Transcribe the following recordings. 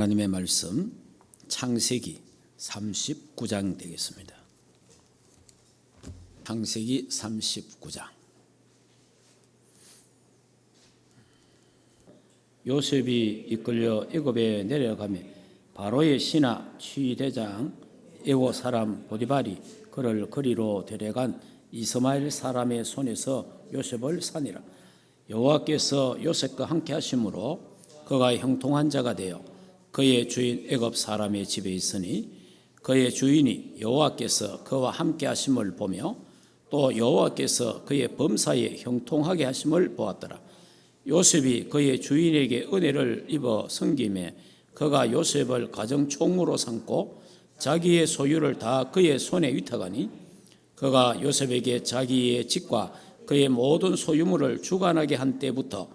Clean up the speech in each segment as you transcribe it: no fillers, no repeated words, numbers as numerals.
하나님의 말씀 창세기 39장 되겠습니다. 창세기 39장. 요셉이 이끌려 애굽에 내려가며 바로의 신하 취대장 에고 사람 보디발이 그를 거리로 데려간 이스마엘 사람의 손에서 요셉을 사니라. 여호와께서 요셉과 함께 하심으로 그가 형통한 자가 되어 그의 주인 애굽 사람의 집에 있으니 그의 주인이 여호와께서 그와 함께 하심을 보며 또 여호와께서 그의 범사에 형통하게 하심을 보았더라. 요셉이 그의 주인에게 은혜를 입어 섬김에 그가 요셉을 가정총무로 삼고 자기의 소유를 다 그의 손에 위탁하니 그가 요셉에게 자기의 집과 그의 모든 소유물을 주관하게 한 때부터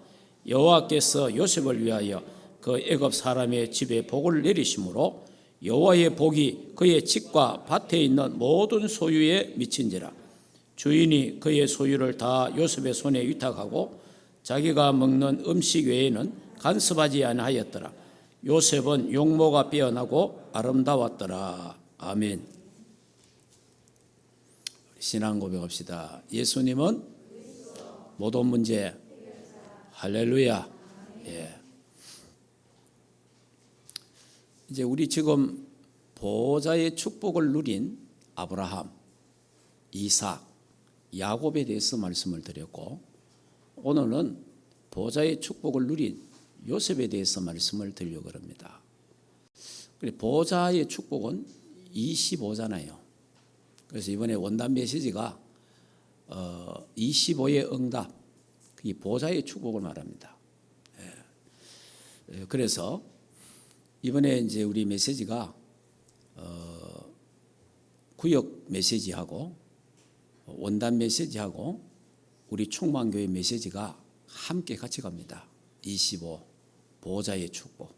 여호와께서 요셉을 위하여 그 애굽 사람의 집에 복을 내리심으로 여호와의 복이 그의 집과 밭에 있는 모든 소유에 미친지라. 주인이 그의 소유를 다 요셉의 손에 위탁하고 자기가 먹는 음식 외에는 간섭하지 아니하였더라. 요셉은 용모가 빼어나고 아름다웠더라. 아멘. 신앙 고백합시다. 예수님은 모든 문제. 할렐루야. 예. 이제 우리 지금 보호자의 축복을 누린 아브라함, 이삭, 야곱에 대해서 말씀을 드렸고, 오늘은 보호자의 축복을 누린 요셉에 대해서 말씀을 드리려고 합니다. 보호자의 축복은 25잖아요. 그래서 이번에 원단 메시지가 25의 응답, 이 보호자의 축복을 말합니다. 그래서 이번에 이제 우리 메시지가 구역 메시지하고 원단 메시지하고 우리 충만교회 메시지가 함께 같이 갑니다. 25 보호자의 축복.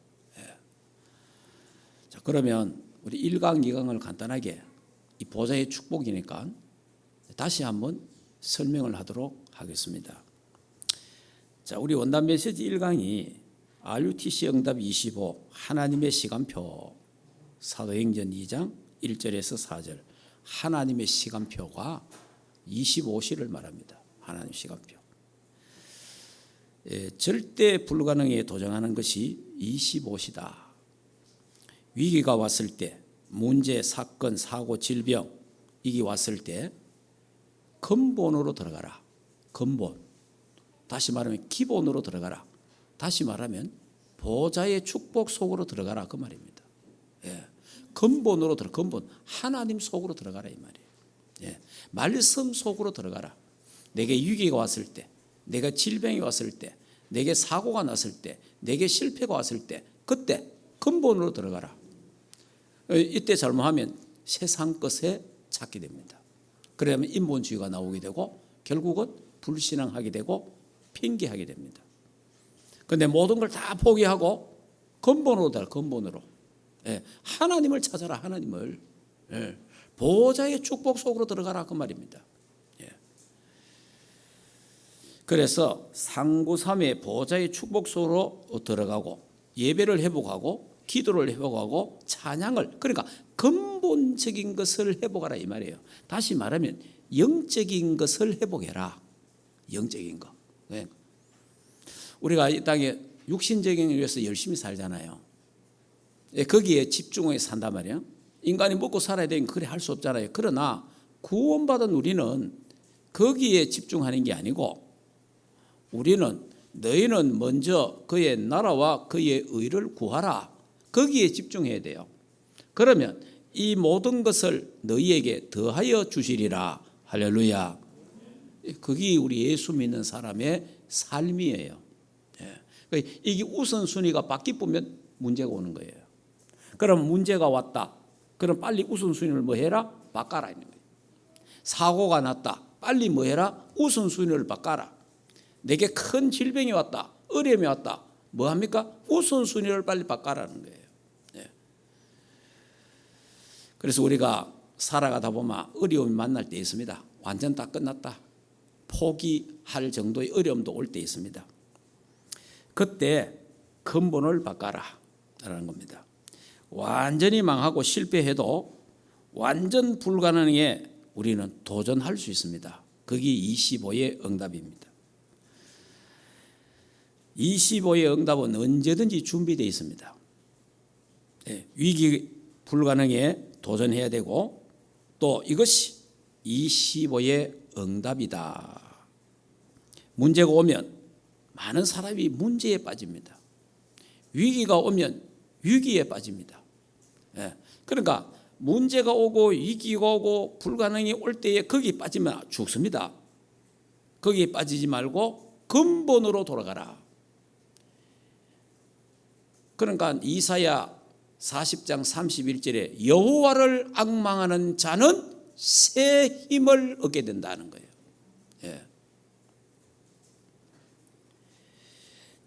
자, 그러면 우리 1강, 2강을 간단하게 이 보호자의 축복이니까 다시 한번 설명을 하도록 하겠습니다. 자, 우리 원단 메시지 1강이 RUTC 응답 25 하나님의 시간표 사도행전 2장 1절에서 4절 하나님의 시간표가 25시를 말합니다. 하나님 시간표. 절대 불가능에 도전하는 것이 25시다. 위기가 왔을 때 문제, 사건, 사고, 질병 이게 왔을 때 근본으로 들어가라. 근본. 다시 말하면 기본으로 들어가라. 다시 말하면 보호자의 축복 속으로 들어가라 그 말입니다. 예. 근본으로 들어 근본 하나님 속으로 들어가라 이 말이에요. 예. 말씀 속으로 들어가라. 내게 위기가 왔을 때, 내가 질병이 왔을 때, 내게 사고가 났을 때, 내게 실패가 왔을 때 그때 근본으로 들어가라. 이때 잘못하면 세상 것에 찾게 됩니다. 그러면 인본주의가 나오게 되고 결국은 불신앙하게 되고 핑계하게 됩니다. 그런데 모든 걸 다 포기하고 근본으로 달 근본으로. 예, 하나님을 찾아라. 하나님을. 예, 보호자의 축복 속으로 들어가라 그 말입니다. 예. 그래서 상구삼의 보호자의 축복 속으로 들어가고 예배를 회복하고 기도를 회복하고 찬양을 그러니까 근본적인 것을 회복하라 이 말이에요. 다시 말하면 영적인 것을 회복해라. 영적인 거. 예. 우리가 이 땅에 육신적인 위해서 열심히 살잖아요. 거기에 집중해서 산단 말이에요. 인간이 먹고 살아야 되니까 그래 할 수 없잖아요. 그러나 구원받은 우리는 거기에 집중하는 게 아니고 우리는 너희는 먼저 그의 나라와 그의 의를 구하라. 거기에 집중해야 돼요. 그러면 이 모든 것을 너희에게 더하여 주시리라. 할렐루야. 그게 우리 예수 믿는 사람의 삶이에요. 이게 우선순위가 바뀌면 문제가 오는 거예요. 그럼 문제가 왔다. 그럼 빨리 우선순위를 뭐 해라? 바꿔라. 사고가 났다. 빨리 뭐 해라? 우선순위를 바꿔라. 내게 큰 질병이 왔다. 어려움이 왔다. 뭐 합니까? 우선순위를 빨리 바꿔라는 거예요. 그래서 우리가 살아가다 보면 어려움이 만날 때 있습니다. 완전 다 끝났다. 포기할 정도의 어려움도 올 때 있습니다. 그때 근본을 바꿔라. 라는 겁니다. 완전히 망하고 실패해도 완전 불가능에 우리는 도전할 수 있습니다. 그게 25의 응답입니다. 25의 응답은 언제든지 준비되어 있습니다. 위기 불가능에 도전해야 되고 또 이것이 25의 응답이다. 문제가 오면 많은 사람이 문제에 빠집니다. 위기가 오면 위기에 빠집니다. 그러니까 문제가 오고 위기가 오고 불가능이 올 때에 거기 빠지면 죽습니다. 거기에 빠지지 말고 근본으로 돌아가라. 그러니까 이사야 40장 31절에 여호와를 앙망하는 자는 새 힘을 얻게 된다는 거예요.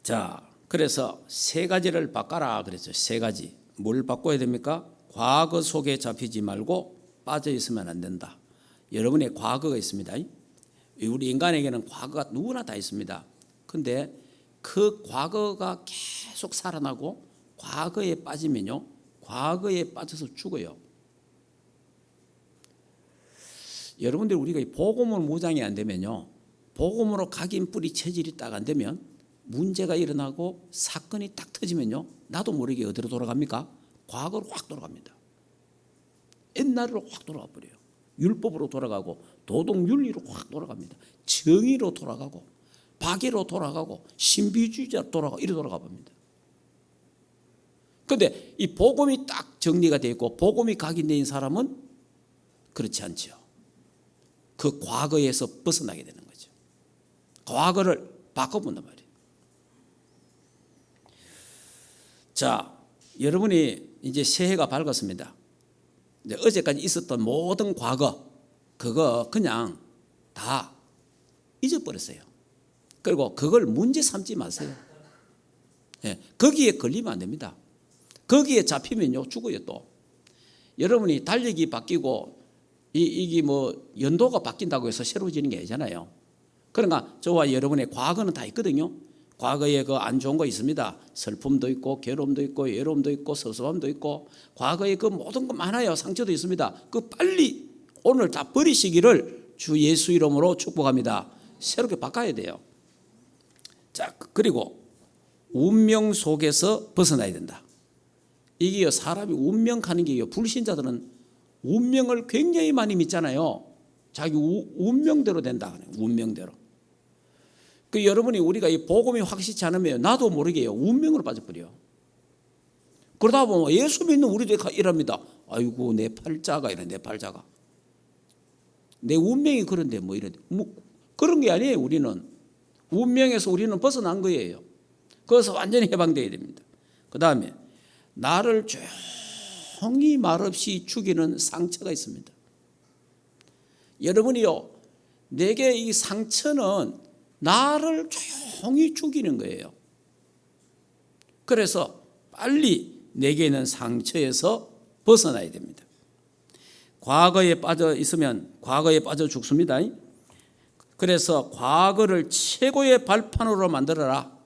자, 그래서 세 가지를 바꿔라 그랬죠. 세 가지. 뭘 바꿔야 됩니까? 과거 속에 잡히지 말고 빠져 있으면 안 된다. 여러분의 과거가 있습니다. 우리 인간에게는 과거가 누구나 다 있습니다. 근데 그 과거가 계속 살아나고 과거에 빠지면요, 과거에 빠져서 죽어요. 여러분들 우리가 복음으로 무장이 안 되면요, 복음으로 각인 뿌리 체질이 딱 안 되면 문제가 일어나고 사건이 딱 터지면요, 나도 모르게 어디로 돌아갑니까? 과거로 확 돌아갑니다. 옛날로 확 돌아가 버려요. 율법으로 돌아가고 도덕윤리로 확 돌아갑니다. 정의로 돌아가고 박애로 돌아가고 신비주의자로 돌아가고 이래 돌아가 봅니다. 그런데 이 복음이 딱 정리가 되어 있고 복음이 각인된 사람은 그렇지 않죠. 그 과거에서 벗어나게 되는 거죠. 과거를 바꿔본단 말이에요. 자, 여러분이 이제 새해가 밝았습니다. 이제 어제까지 있었던 모든 과거, 그거 그냥 다 잊어버렸어요. 그리고 그걸 문제 삼지 마세요. 거기에 걸리면 안 됩니다. 거기에 잡히면요, 죽어요 또. 여러분이 달력이 바뀌고 이게 뭐 연도가 바뀐다고 해서 새로워지는 게 아니잖아요. 그러니까 저와 여러분의 과거는 다 있거든요. 과거에 그 안 좋은 거 있습니다. 슬픔도 있고 괴로움도 있고 외로움도 있고 섭섭함도 있고 과거에 그 모든 거 많아요. 상처도 있습니다. 그 빨리 오늘 다 버리시기를 주 예수 이름으로 축복합니다. 새롭게 바꿔야 돼요. 자, 그리고 운명 속에서 벗어나야 된다. 이게 사람이 운명 가는 게요, 불신자들은 운명을 굉장히 많이 믿잖아요. 자기 운명대로 된다. 운명대로. 그 여러분이 우리가 이 복음이 확실치 않으면 나도 모르게요, 운명으로 빠져버려요. 그러다 보면 예수 믿는 우리도 이랍니다. 아이고 내 팔자가 이래, 내 팔자가 내 운명이 그런데 뭐 이래. 뭐 그런 게 아니에요. 우리는 운명에서 우리는 벗어난 거예요. 그래서 완전히 해방되어야 됩니다. 그 다음에 나를 조용히 말없이 죽이는 상처가 있습니다. 여러분이요, 내게 이 상처는 나를 조용히 죽이는 거예요. 그래서 빨리 내게 있는 상처에서 벗어나야 됩니다. 과거에 빠져 있으면 과거에 빠져 죽습니다. 그래서 과거를 최고의 발판으로 만들어라.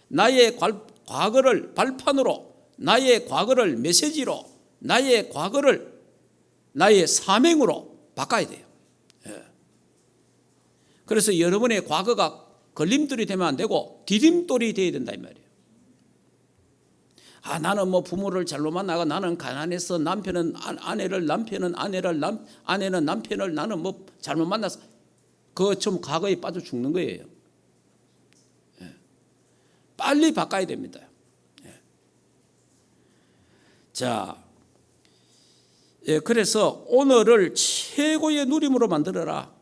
나의 과거를 발판으로, 나의 과거를 메시지로, 나의 과거를 나의 사명으로 바꿔야 돼요. 그래서 여러분의 과거가 걸림돌이 되면 안 되고 디딤돌이 되어야 된다 이 말이에요. 아, 나는 뭐 부모를 잘못 만나고 나는 가난해서 남편은 아내를, 남편은 아내를, 아내는 남편을 나는 뭐 잘못 만나서 그거 좀 과거에 빠져 죽는 거예요. 빨리 바꿔야 됩니다. 자, 그래서 오늘을 최고의 누림으로 만들어라.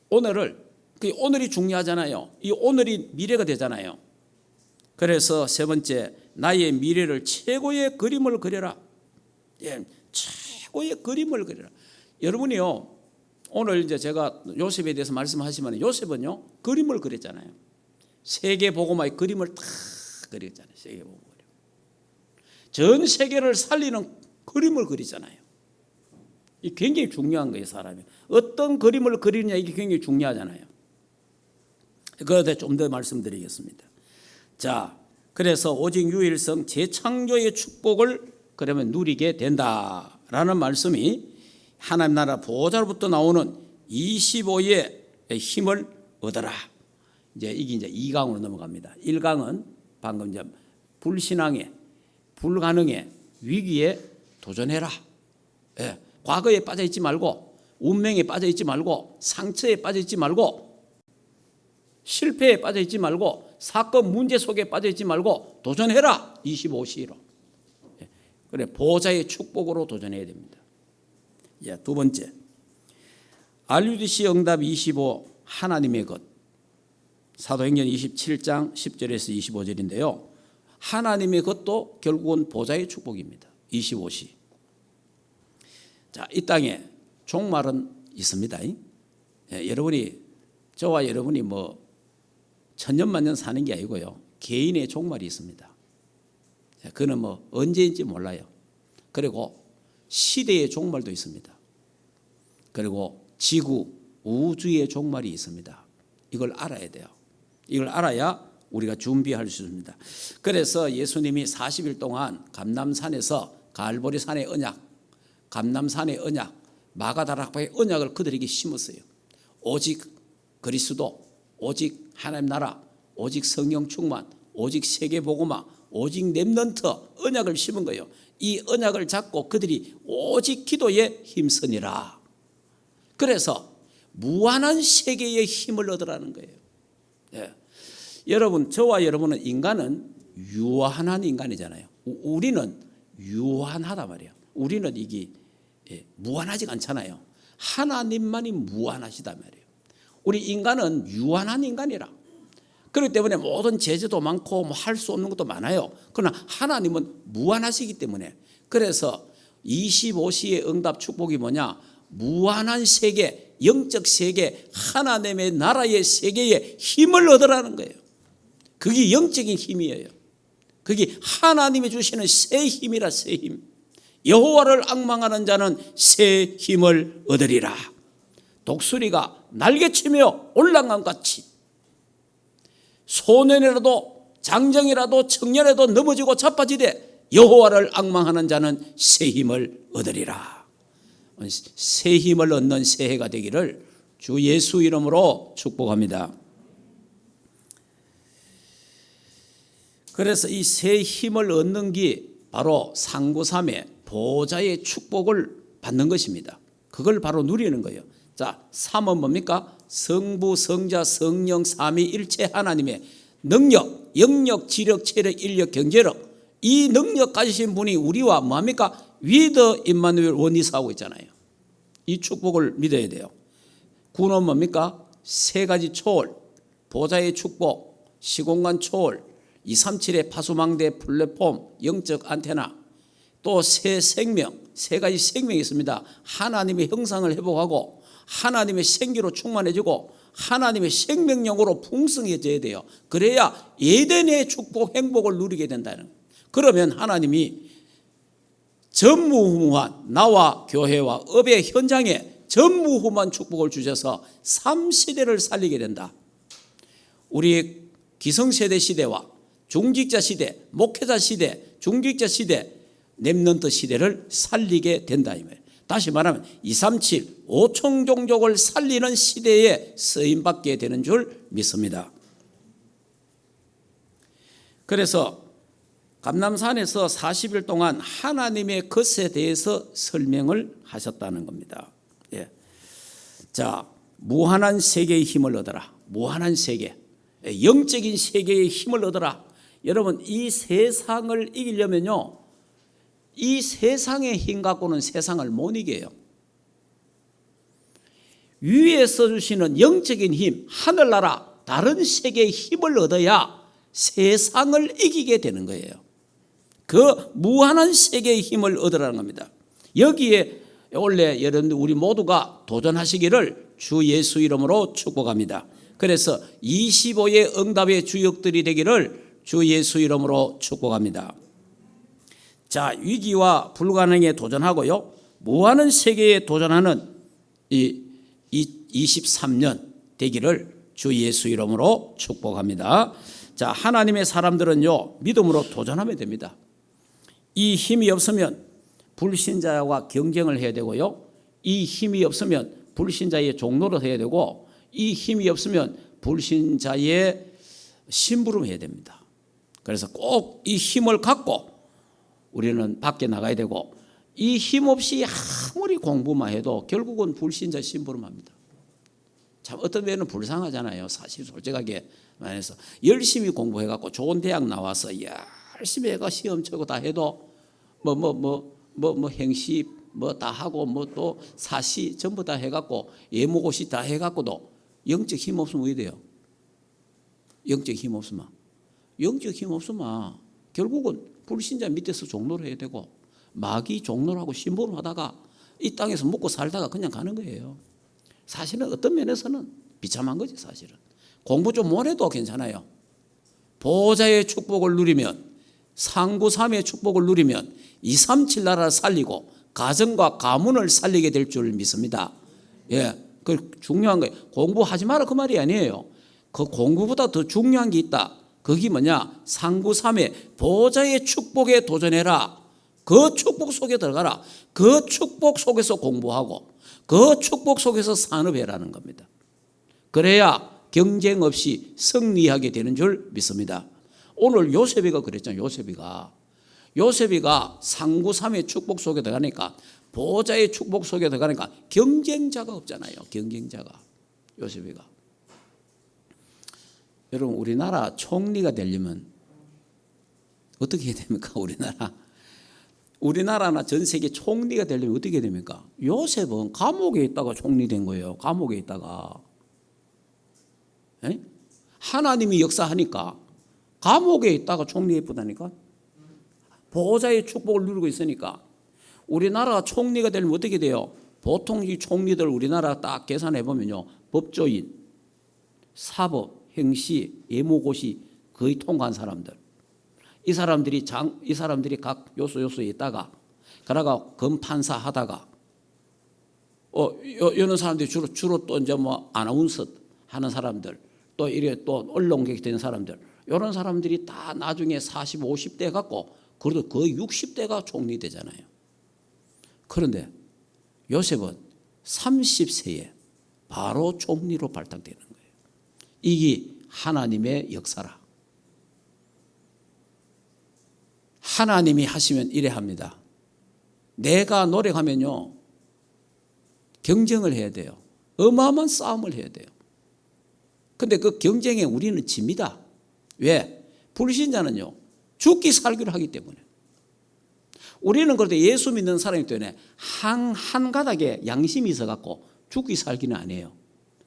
오늘이 중요하잖아요. 이 오늘이 미래가 되잖아요. 그래서 세 번째, 나의 미래를 최고의 그림을 그려라. 최고의 그림을 그려라. 여러분이요, 오늘 이제 제가 요셉에 대해서 말씀하시면 요셉은요, 그림을 그렸잖아요. 세계복음화의 그림을 다 그렸잖아요. 세계복음. 전 세계를 살리는 그림을 그리잖아요. 이 굉장히 중요한 거예요, 사람이. 어떤 그림을 그리느냐, 이게 굉장히 중요하잖아요. 그것에 좀 더 말씀드리겠습니다. 자, 그래서 오직 유일성 재창조의 축복을 그러면 누리게 된다라는 말씀이 하나님 나라 보호자로부터 나오는 25의 힘을 얻어라. 이제 이게 이제 2강으로 넘어갑니다. 1강은 방금 이제 불신앙에, 불가능에, 위기에 도전해라. 예, 과거에 빠져 있지 말고, 운명에 빠져 있지 말고, 상처에 빠져 있지 말고, 실패에 빠져 있지 말고, 사건 문제 속에 빠져 있지 말고 도전해라. 25시로. 예, 그래, 보호자의 축복으로 도전해야 됩니다. 예, 두 번째, RUTC 응답 25 하나님의 것. 사도행전 27장 10절에서 25절인데요. 하나님의 것도 결국은 보호자의 축복입니다. 25시. 자, 이 땅에 종말은 있습니다. 예, 여러분이, 저와 여러분이 뭐 천년만년 사는 게 아니고요. 개인의 종말이 있습니다. 그는 뭐 언제인지 몰라요. 그리고 시대의 종말도 있습니다. 그리고 지구, 우주의 종말이 있습니다. 이걸 알아야 돼요. 이걸 알아야 우리가 준비할 수 있습니다. 그래서 예수님이 40일 동안 감람산에서 갈보리산의 언약, 감람산의 언약, 마가다락방의 언약을 그들에게 심었어요. 오직 그리스도, 오직 하나님 나라, 오직 성령 충만, 오직 세계복음화, 오직 렘넌트 언약을 심은 거예요. 이 언약을 잡고 그들이 오직 기도에 힘쓰니라. 그래서 무한한 세계의 힘을 얻으라는 거예요. 예. 여러분, 저와 여러분은 인간은 유한한 인간이잖아요. 우리는 유한하단 말이에요. 우리는 이게 무한하지가 않잖아요. 하나님만이 무한하시단 말이에요. 우리 인간은 유한한 인간이라. 그렇기 때문에 모든 제재도 많고 뭐 할 수 없는 것도 많아요. 그러나 하나님은 무한하시기 때문에, 그래서 25시의 응답 축복이 뭐냐? 무한한 세계, 영적 세계, 하나님의 나라의 세계에 힘을 얻으라는 거예요. 그게 영적인 힘이에요. 그게 하나님이 주시는 새 힘이라. 새 힘. 여호와를 앙망하는 자는 새 힘을 얻으리라. 독수리가 날개치며 올라간 같이 소년이라도 장정이라도 청년이라도 넘어지고 자빠지되 여호와를 앙망하는 자는 새 힘을 얻으리라. 새 힘을 얻는 새해가 되기를 주 예수 이름으로 축복합니다. 그래서 이 새 힘을 얻는 게 바로 상구삼의 보호자의 축복을 받는 것입니다. 그걸 바로 누리는 거예요. 자, 3은 뭡니까? 성부, 성자, 성령, 삼위일체 하나님의 능력, 영력, 지력, 체력, 인력, 경제력, 이 능력 가지신 분이 우리와 뭐합니까? 위드 임마누엘 원리사하고 있잖아요. 이 축복을 믿어야 돼요. 9는 뭡니까? 세 가지 초월, 보좌의 축복, 시공간 초월, 237의 파수망대 플랫폼, 영적 안테나, 또 새 생명, 세 가지 생명이 있습니다. 하나님의 형상을 회복하고 하나님의 생기로 충만해지고 하나님의 생명력으로 풍성해져야 돼요. 그래야 에덴의 축복, 행복을 누리게 된다는 거예요. 그러면 하나님이 전무후무한 나와 교회와 업의 현장에 전무후무한 축복을 주셔서 3세대를 살리게 된다. 우리 기성세대 시대와 중직자 시대, 목회자 시대, 중직자 시대, 렘넌트 시대를 살리게 된다 이 말이에요. 다시 말하면 237 5총 종족을 살리는 시대에 쓰임받게 되는 줄 믿습니다. 그래서 감람산에서 40일 동안 하나님의 것에 대해서 설명을 하셨다는 겁니다. 예. 자, 무한한 세계의 힘을 얻어라. 무한한 세계, 영적인 세계의 힘을 얻어라. 여러분, 이 세상을 이기려면요, 이 세상의 힘 갖고는 세상을 못 이겨요. 위에서 주시는 영적인 힘, 하늘나라, 다른 세계의 힘을 얻어야 세상을 이기게 되는 거예요. 그 무한한 세계의 힘을 얻으라는 겁니다. 여기에 원래 여러분들 우리 모두가 도전하시기를 주 예수 이름으로 축복합니다. 그래서 25의 응답의 주역들이 되기를 주 예수 이름으로 축복합니다. 자, 위기와 불가능에 도전하고요, 무한한 세계에 도전하는 이 23년 되기를 주 예수 이름으로 축복합니다. 자, 하나님의 사람들은요, 믿음으로 도전하면 됩니다. 이 힘이 없으면 불신자와 경쟁을 해야 되고요, 이 힘이 없으면 불신자의 종노릇 해야 되고, 이 힘이 없으면 불신자의 심부름해야 됩니다. 그래서 꼭 이 힘을 갖고 우리는 밖에 나가야 되고, 이 힘 없이 아무리 공부만 해도 결국은 불신자 심부름합니다. 참 어떤 면은 불쌍하잖아요. 사실 솔직하게 말해서 열심히 공부해갖고 좋은 대학 나와서 열심히 해가 시험 치고 다 해도 행시 다 하고 또 사시 전부 다 해갖고 예모고시 다 해갖고도 영적 힘 없으면 왜 돼요? 영적 힘 없으면 결국은 불신자 밑에서 종로를 해야 되고 마귀 종로하고 심부름 하다가 이 땅에서 먹고 살다가 그냥 가는 거예요. 사실은 어떤 면에서는 비참한 거지. 사실은 공부 좀 못해도 괜찮아요. 보호자의 축복을 누리면, 상구삼의 축복을 누리면 237 나라를 살리고 가정과 가문을 살리게 될 줄 믿습니다. 예, 그 중요한 거예요. 공부하지 마라 그 말이 아니에요. 그 공부보다 더 중요한 게 있다. 그게 뭐냐? 상구삼의 보호자의 축복에 도전해라. 그 축복 속에 들어가라. 그 축복 속에서 공부하고 그 축복 속에서 산업해라는 겁니다. 그래야 경쟁 없이 승리하게 되는 줄 믿습니다. 오늘 요셉이가 그랬잖아요. 요셉이가 상구삼의 축복 속에 들어가니까, 보호자의 축복 속에 들어가니까 경쟁자가 없잖아요. 경쟁자가. 요셉이가. 여러분, 우리나라 총리가 되려면 어떻게 해야 됩니까? 우리나라나 전 세계 총리가 되려면 어떻게 해야 됩니까? 요셉은 감옥에 있다가 총리 된 거예요. 감옥에 있다가. 에? 하나님이 역사하니까 감옥에 있다가 총리했다니까. 보호자의 축복을 누리고 있으니까. 우리나라가 총리가 되려면 어떻게 돼요? 보통 이 총리들 우리나라 딱 계산해 보면요, 법조인, 사법, 행시, 예모고시 거의 통과한 사람들. 이 사람들이 각 요소에 있다가 그러다가 검판사 하다가 이런 사람들이 주로 또 이제 아나운서 하는 사람들, 또 이래 또 언론객 되는 사람들, 이런 사람들이 다 나중에 40, 50대 갖고 그래도 거의 60대가 총리 되잖아요. 그런데 요셉은 30세에 바로 총리로 발탁되는 거예요. 이게 하나님의 역사라. 하나님이 하시면 이래 합니다. 내가 노력하면요, 경쟁을 해야 돼요. 어마어마한 싸움을 해야 돼요. 근데 그 경쟁에 우리는 집니다. 왜? 불신자는요, 죽기 살기를 하기 때문에. 우리는 그래도 예수 믿는 사람이기 때문에 한 가닥에 양심이 있어갖고 죽기 살기는 안 해요.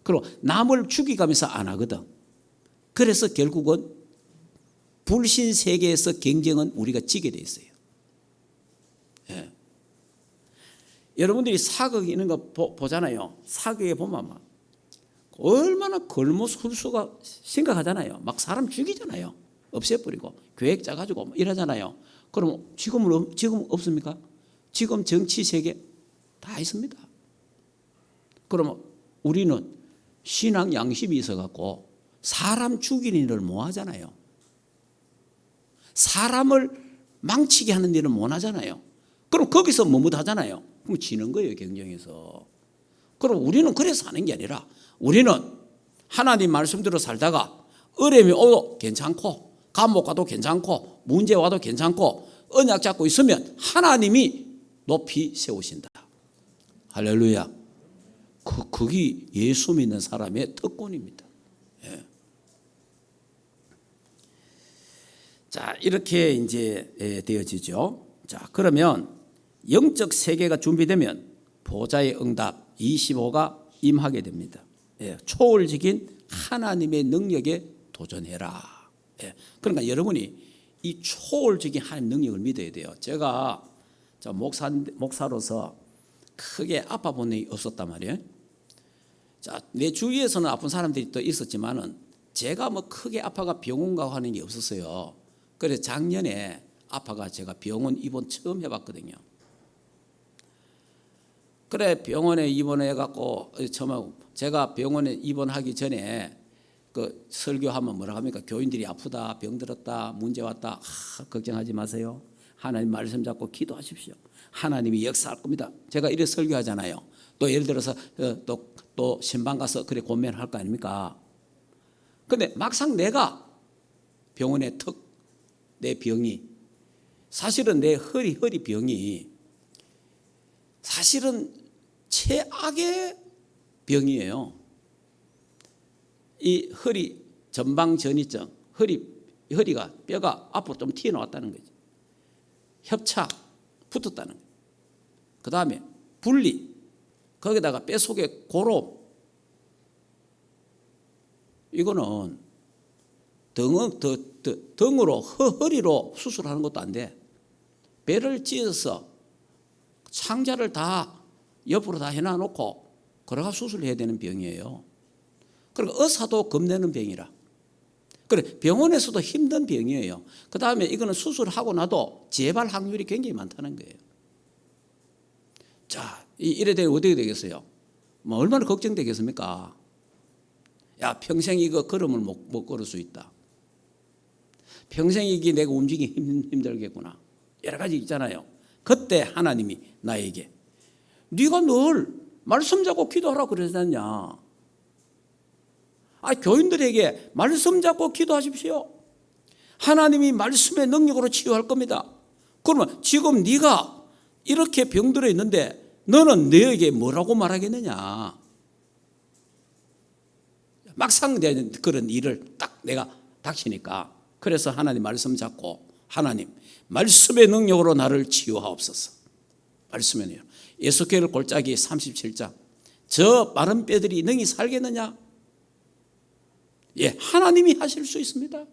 그리고 남을 죽이가면서 안 하거든. 그래서 결국은 불신 세계에서 경쟁은 우리가 지게 돼 있어요. 예. 여러분들이 사극 이런 거 보잖아요. 사극에 보면 막 얼마나 걸모술수가 심각하잖아요. 막 사람 죽이잖아요. 없애버리고 계획 짜가지고 이러잖아요. 그럼 지금 없습니까? 지금 정치 세계 다 있습니다. 그러면 우리는 신앙 양심이 있어갖고 사람 죽이는 일을 못 하잖아요. 사람을 망치게 하는 일은 못 하잖아요. 그럼 거기서 머뭇하잖아요. 그럼 지는 거예요, 경쟁에서. 그럼 우리는 그래서 사는 게 아니라 우리는 하나님 말씀대로 살다가 어려움이 오도 괜찮고 감옥 가도 괜찮고 문제 와도 괜찮고 언약 잡고 있으면 하나님이 높이 세우신다. 할렐루야. 그게 예수 믿는 사람의 특권입니다. 예. 자, 이렇게 이제 되어지죠. 자, 그러면 영적 세계가 준비되면 보좌의 응답 25가 임하게 됩니다. 예, 초월적인 하나님의 능력에 도전해라. 예, 그러니까 여러분이 이 초월적인 하나님 능력을 믿어야 돼요. 제가 목사로서 크게 아파 본 일이 없었단 말이에요. 자, 내 주위에서는 아픈 사람들이 또 있었지만은 제가 크게 아파가 병원 가고 하는 게 없었어요. 그래서 작년에 아파가 제가 병원 입원 처음 해봤거든요. 그래 병원에 입원해갖고 처음 제가 병원에 입원하기 전에 그 설교하면 뭐라 합니까? 교인들이 아프다, 병들었다, 문제 왔다. 걱정하지 마세요. 하나님 말씀 잡고 기도하십시오. 하나님이 역사할 겁니다. 제가 이래 설교하잖아요. 또 예를 들어서 또 신방 가서 그래 고민할 거 아닙니까? 근데 막상 내가 병원에 내 병이 사실은 내 허리 병이 사실은 최악의 병이에요. 이 허리 전방 전이증, 허리가 뼈가 앞으로 좀 튀어나왔다는 거죠. 협착 붙었다는 거예요. 그 다음에 분리, 거기다가 뼈 속에 고름. 이거는 등으로 허리로 수술하는 것도 안 돼. 배를 찢어서 창자를 다 옆으로 다 해놔놓고 그래가 수술해야 되는 병이에요. 그러니까 의사도 겁내는 병이라. 그래 병원에서도 힘든 병이에요. 그 다음에 이거는 수술하고 나도 재발 확률이 굉장히 많다는 거예요. 자, 이래 되면 어떻게 되겠어요? 뭐 얼마나 걱정되겠습니까? 야, 평생 이거 걸음을 못 걸을 수 있다. 평생 이게 내가 움직이기 힘들겠구나. 여러 가지 있잖아요. 그때 하나님이 나에게 네가 늘 말씀 잡고 기도하라고 그러지 않냐. 교인들에게 말씀 잡고 기도하십시오. 하나님이 말씀의 능력으로 치유할 겁니다. 그러면 지금 네가 이렇게 병들어 있는데 너는 너에게 뭐라고 말하겠느냐. 막상 그런 일을 딱 내가 닥치니까 그래서 하나님 말씀 잡고 하나님 말씀의 능력으로 나를 치유하옵소서. 말씀의 능력. 에스겔 골짜기 37장 저 마른 뼈들이 능히 살겠느냐? 예, 하나님이 하실 수 있습니다.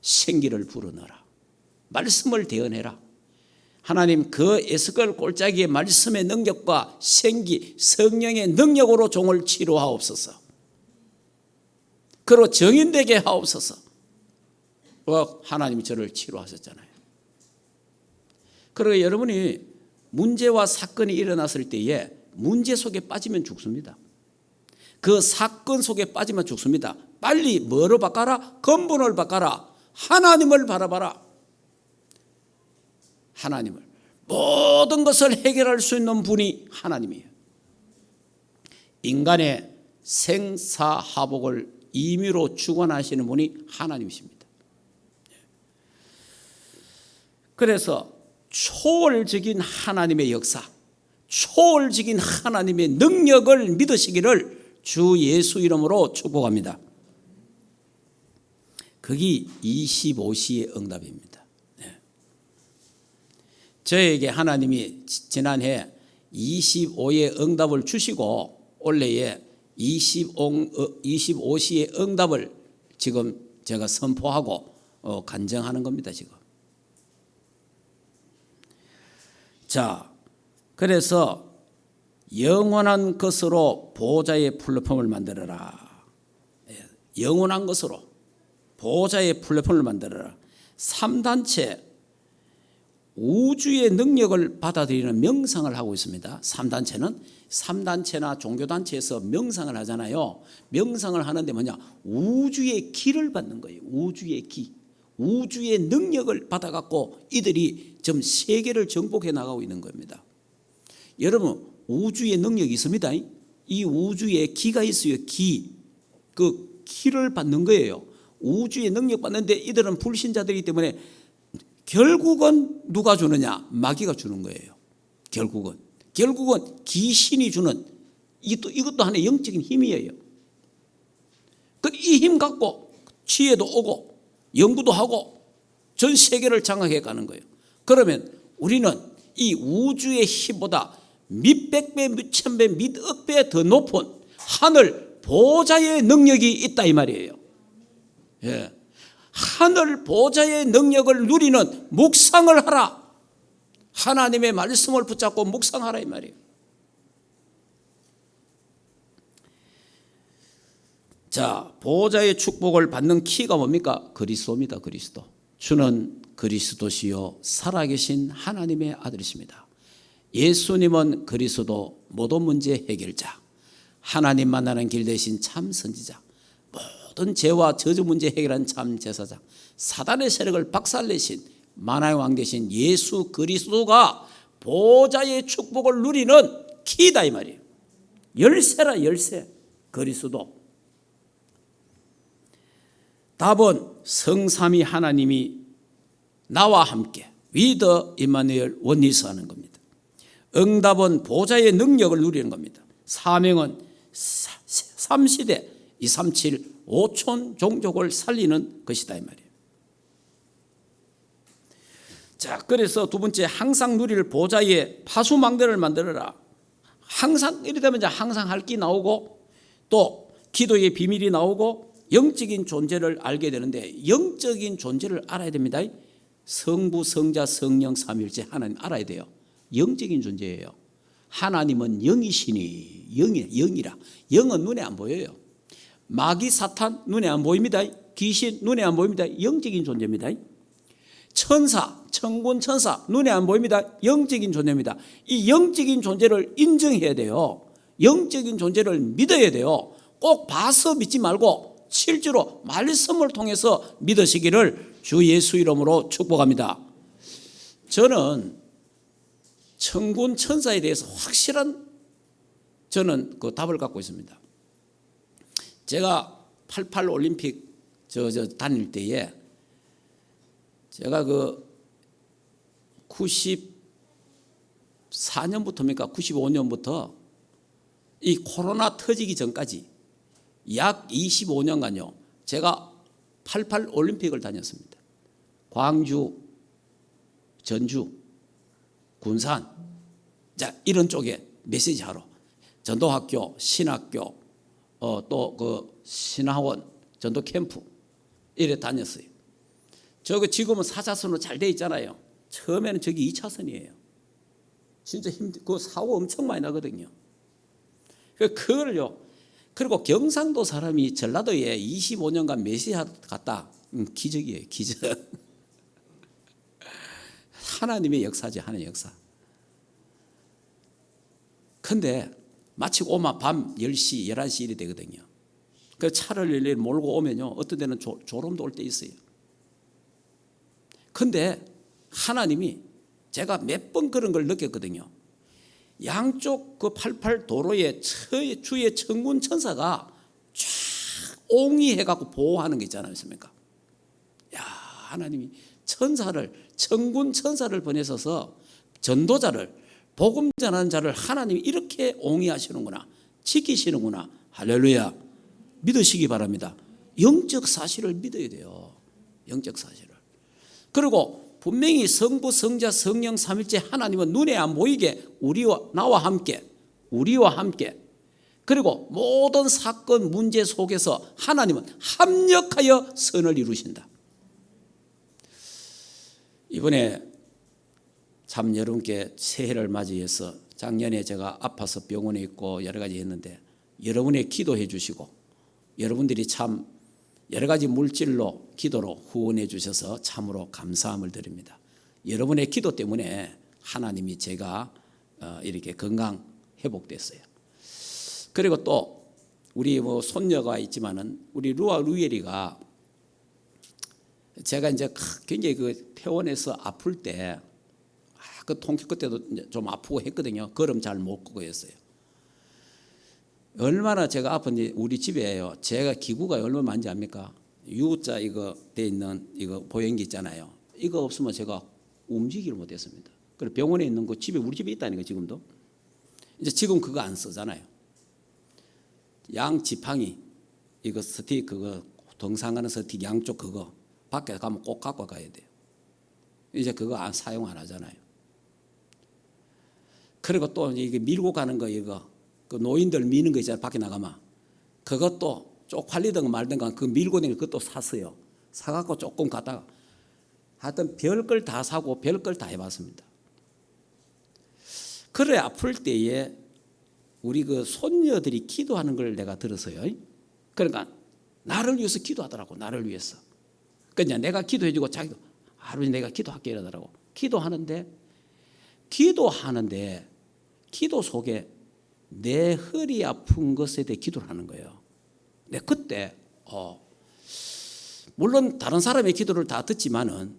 생기를 불어넣어라. 말씀을 대언해라. 하나님 그 에스겔 골짜기의 말씀의 능력과 생기 성령의 능력으로 종을 치료하옵소서. 그로 정인되게 하옵소서. 하나님이 저를 치료하셨잖아요. 그리고 여러분이 문제와 사건이 일어났을 때에 문제 속에 빠지면 죽습니다. 그 사건 속에 빠지면 죽습니다. 빨리 뭐로 바꿔라? 근본을 바꿔라. 하나님을 바라봐라. 하나님을. 모든 것을 해결할 수 있는 분이 하나님이에요. 인간의 생사하복을 임의로 주관하시는 분이 하나님이십니다. 그래서 초월적인 하나님의 역사, 초월적인 하나님의 능력을 믿으시기를 주 예수 이름으로 축복합니다. 그게 25시의 응답입니다. 저에게 하나님이 지난해 25의 응답을 주시고 올해에 25시의 응답을 지금 제가 선포하고 간증하는 겁니다. 지금. 자, 그래서 영원한 것으로 보호자의 플랫폼을 만들어라. 영원한 것으로 보호자의 플랫폼을 만들어라. 3단체 우주의 능력을 받아들이는 명상을 하고 있습니다. 3단체는 3단체나 종교단체에서 명상을 하잖아요. 명상을 하는데 뭐냐? 우주의 기를 받는 거예요. 우주의 기. 우주의 능력을 받아갖고 이들이 지금 세계를 정복해 나가고 있는 겁니다. 여러분 우주의 능력이 있습니다. 이 우주에 기가 있어요. 기. 그 기를 받는 거예요. 우주의 능력 받는데 이들은 불신자들이기 때문에 결국은 누가 주느냐? 마귀가 주는 거예요. 결국은 귀신이 주는 이것도 하나의 영적인 힘이에요. 이 힘 갖고 지혜도 오고 연구도 하고 전 세계를 장악해 가는 거예요. 그러면 우리는 이 우주의 힘보다 몇백 배, 몇천 배, 몇억 배 더 높은 하늘 보호자의 능력이 있다 이 말이에요. 예. 하늘 보호자의 능력을 누리는 묵상을 하라. 하나님의 말씀을 붙잡고 묵상하라 이 말이에요. 자, 보호자의 축복을 받는 키가 뭡니까? 그리스도입니다. 그리스도. 주는 그리스도시요 살아계신 하나님의 아들이십니다. 예수님은 그리스도 모든 문제 해결자, 하나님 만나는 길 대신 참 선지자, 모든 죄와 저주 문제 해결한 참 제사장, 사단의 세력을 박살내신 만왕의 왕 되신 예수 그리스도가 보좌의 축복을 누리는 키다 이 말이에요. 열쇠라, 열쇠. 그리스도. 답은 성삼위 하나님이 나와 함께 with 임마누엘 원리스 하는 겁니다. 응답은 보좌의 능력을 누리는 겁니다. 사명은 3시대 237 5촌 종족을 살리는 것이다 이 말이에요. 자, 그래서 두 번째, 항상 누릴 보좌의 파수망대를 만들어라. 항상 이래 되면 이제 항상 할 게 나오고 또 기도의 비밀이 나오고 영적인 존재를 알게 되는데, 영적인 존재를 알아야 됩니다. 성부, 성자, 성령, 삼위일체 하나님 알아야 돼요. 영적인 존재예요. 하나님은 영이시니, 영이라. 영은 눈에 안 보여요. 마귀 사탄 눈에 안 보입니다. 귀신 눈에 안 보입니다. 영적인 존재입니다. 천사, 천군 천사 눈에 안 보입니다. 영적인 존재입니다. 이 영적인 존재를 인정해야 돼요. 영적인 존재를 믿어야 돼요. 꼭 봐서 믿지 말고 실제로 말씀을 통해서 믿으시기를 주 예수 이름으로 축복합니다. 저는 천군 천사에 대해서 확실한 저는 그 답을 갖고 있습니다. 제가 88 올림픽 다닐 때에 제가 그 94년부터입니까? 95년부터 이 코로나 터지기 전까지 약 25년간요. 제가 88 올림픽을 다녔습니다. 광주, 전주, 군산, 자 이런 쪽에 메시지 하러 전도학교, 신학교, 또 그 신학원, 전도 캠프 이래 다녔어요. 저거 지금은 4차선으로 잘 돼 있잖아요. 처음에는 저기 2차선이에요. 진짜 그 사고 엄청 많이 나거든요. 그걸요. 그리고 경상도 사람이 전라도에 25년간 메시지 갔다. 기적이에요, 기적. 하나님의 역사죠, 하나님의 역사. 근데 마치고 오면 밤 10시, 11시 이래 되거든요. 그 차를 몰고 오면요. 어떤 데는 졸음도 올 때 있어요. 근데 하나님이 제가 몇 번 그런 걸 느꼈거든요. 양쪽 그 88 도로에 주의 천군 천사가 쫙 옹이해갖고 보호하는 게 있잖아요. 야, 하나님이 천군 천사를 보내셔서 전도자를, 복음 전하는 자를 하나님이 이렇게 옹이하시는구나, 지키시는구나. 할렐루야. 믿으시기 바랍니다. 영적 사실을 믿어야 돼요. 영적 사실을. 그리고 분명히 성부, 성자, 성령, 삼일체 하나님은 눈에 안 보이게 나와 함께 그리고 모든 사건 문제 속에서 하나님은 합력하여 선을 이루신다. 이번에 참 여러분께 새해를 맞이해서 작년에 제가 아파서 병원에 있고 여러 가지 했는데 여러분의 기도해 주시고 여러분들이 참 여러 가지 물질로 기도로 후원해 주셔서 참으로 감사함을 드립니다. 여러분의 기도 때문에 하나님이 제가 이렇게 건강 회복됐어요. 그리고 또 우리 손녀가 있지만은 우리 루엘이가 제가 이제 굉장히 그 퇴원해서 아플 때 그 통증 그때도 좀 아프고 했거든요. 걸음 잘 못 걷고 했어요. 얼마나 제가 아픈지 우리 집에요. 제가 기구가 얼마나 많은지 압니까? U자 이거 돼 있는 이거 보행기 있잖아요. 이거 없으면 제가 움직이를 못했습니다. 그리고 병원에 있는 거 우리 집에 있다니까 지금도. 이제 지금 그거 안 쓰잖아요. 양 지팡이 이거 스틱 그거 등산하는 스틱 양쪽 그거 밖에 가면 꼭 갖고 가야 돼요. 이제 그거 사용 안 하잖아요. 그리고 또 이게 밀고 가는 거 이거 그 노인들 미는 거 있잖아요. 밖에 나가면 그것도 쪽팔리든 말든가 그 밀고 다니는 그것도 샀어요. 사갖고 조금 갔다가 하여튼 별걸 다 사고 별걸 다 해봤습니다. 그래 아플 때에 우리 그 손녀들이 기도하는 걸 내가 들었어요. 그러니까 나를 위해서 기도하더라고. 나를 위해서. 그러니까 내가 기도해주고 자기도 하루에 내가 기도할게 이러더라고. 기도하는데 기도 속에 내 허리 아픈 것에 대해 기도를 하는 거예요. 내 그때 물론 다른 사람의 기도를 다 듣지만은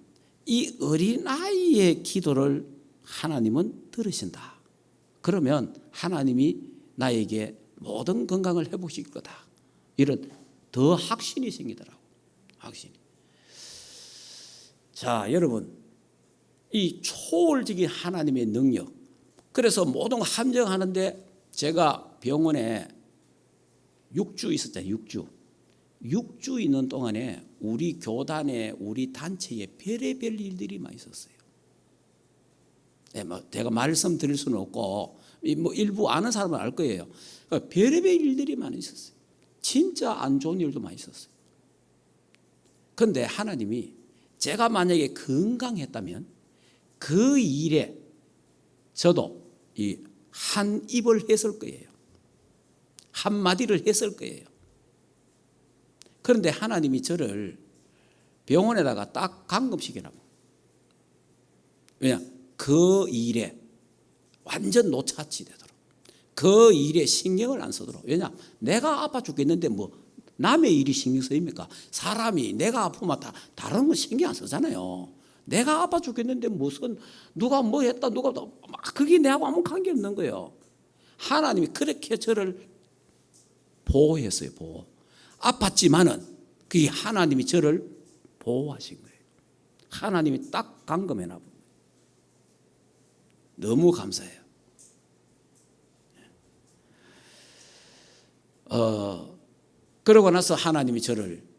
이 어린아이의 기도를 하나님은 들으신다. 그러면 하나님이 나에게 모든 건강을 회복시킬 거다. 이런 더 확신이 생기더라고. 확신이. 자, 여러분, 이 초월적인 하나님의 능력. 그래서 모든 거 함정하는데 제가 병원에 6주 있었잖아요. 6주 있는 동안에 우리 교단에 우리 단체에 별의별 일들이 많이 있었어요. 네, 뭐 제가 말씀드릴 수는 없고 뭐 일부 아는 사람은 알 거예요. 그러니까 별의별 일들이 많이 있었어요. 진짜 안 좋은 일도 많이 있었어요. 그런데 하나님이 제가 만약에 건강했다면 그 일에 저도 이 한 입을 했을 거예요. 한 마디를 했을 거예요. 그런데 하나님이 저를 병원에다가 딱 감금시키라고. 왜냐? 그 일에 완전 노차치 되도록, 그 일에 신경을 안 쓰도록. 왜냐? 내가 아파 죽겠는데 뭐 남의 일이 신경 쓰입니까? 사람이 내가 아프면 다 다른 거 신경 안 쓰잖아요. 내가 아파 죽겠는데 무슨 누가 뭐 했다 누가 그게 내하고 아무 관계 없는 거예요. 하나님이 그렇게 저를 보호했어요. 보호. 아팠지만은 그게 하나님이 저를 보호하신 거예요. 하나님이 딱 감금해놔 본 거예요. 너무 감사해요. 그러고 나서 하나님이 저를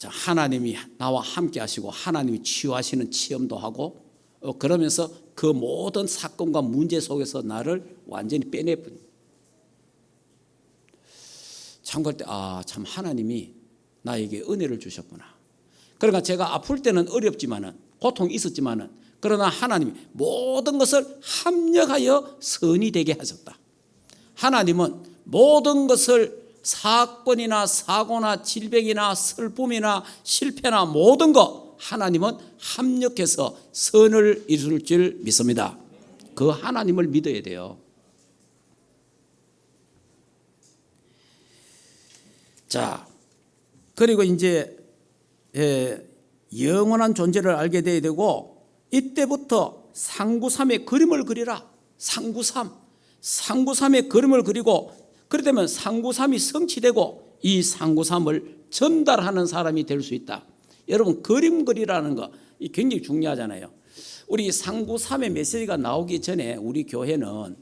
하나님이 나와 함께 하시고 하나님이 치유하시는 체험도 하고 그러면서 그 모든 사건과 문제 속에서 나를 완전히 빼내버린. 참고할 때 참 하나님이 나에게 은혜를 주셨구나. 그러니까 제가 아플 때는 어렵지만은 고통이 있었지만은 그러나 하나님이 모든 것을 합력하여 선이 되게 하셨다. 하나님은 모든 것을 사건이나 사고나 질병이나 슬픔이나 실패나 모든 것 하나님은 합력해서 선을 이룰 줄 믿습니다. 그 하나님을 믿어야 돼요. 자, 그리고 이제 영원한 존재를 알게 돼야 되고 이때부터 상구삼의 그림을 그리라. 상구삼의 그림을 그리고 그러면 상구삼이 성취되고 이 상구삼을 전달하는 사람이 될 수 있다. 여러분 그림 그리라는 거 굉장히 중요하잖아요. 우리 상구삼의 메시지가 나오기 전에 우리 교회는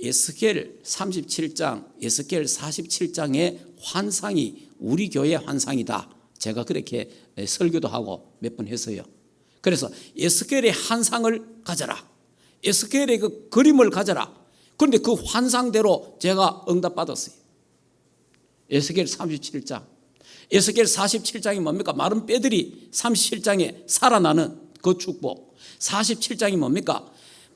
에스겔 37장, 에스겔 47장의 환상이 우리 교회의 환상이다. 제가 그렇게 설교도 하고 몇 번 했어요. 그래서 에스겔의 환상을 가져라. 에스겔의 그 그림을 가져라. 그런데 그 환상대로 제가 응답받았어요. 에스겔 37장. 에스겔 47장이 뭡니까? 마른 뼈들이 37장에 살아나는 그 축복. 47장이 뭡니까?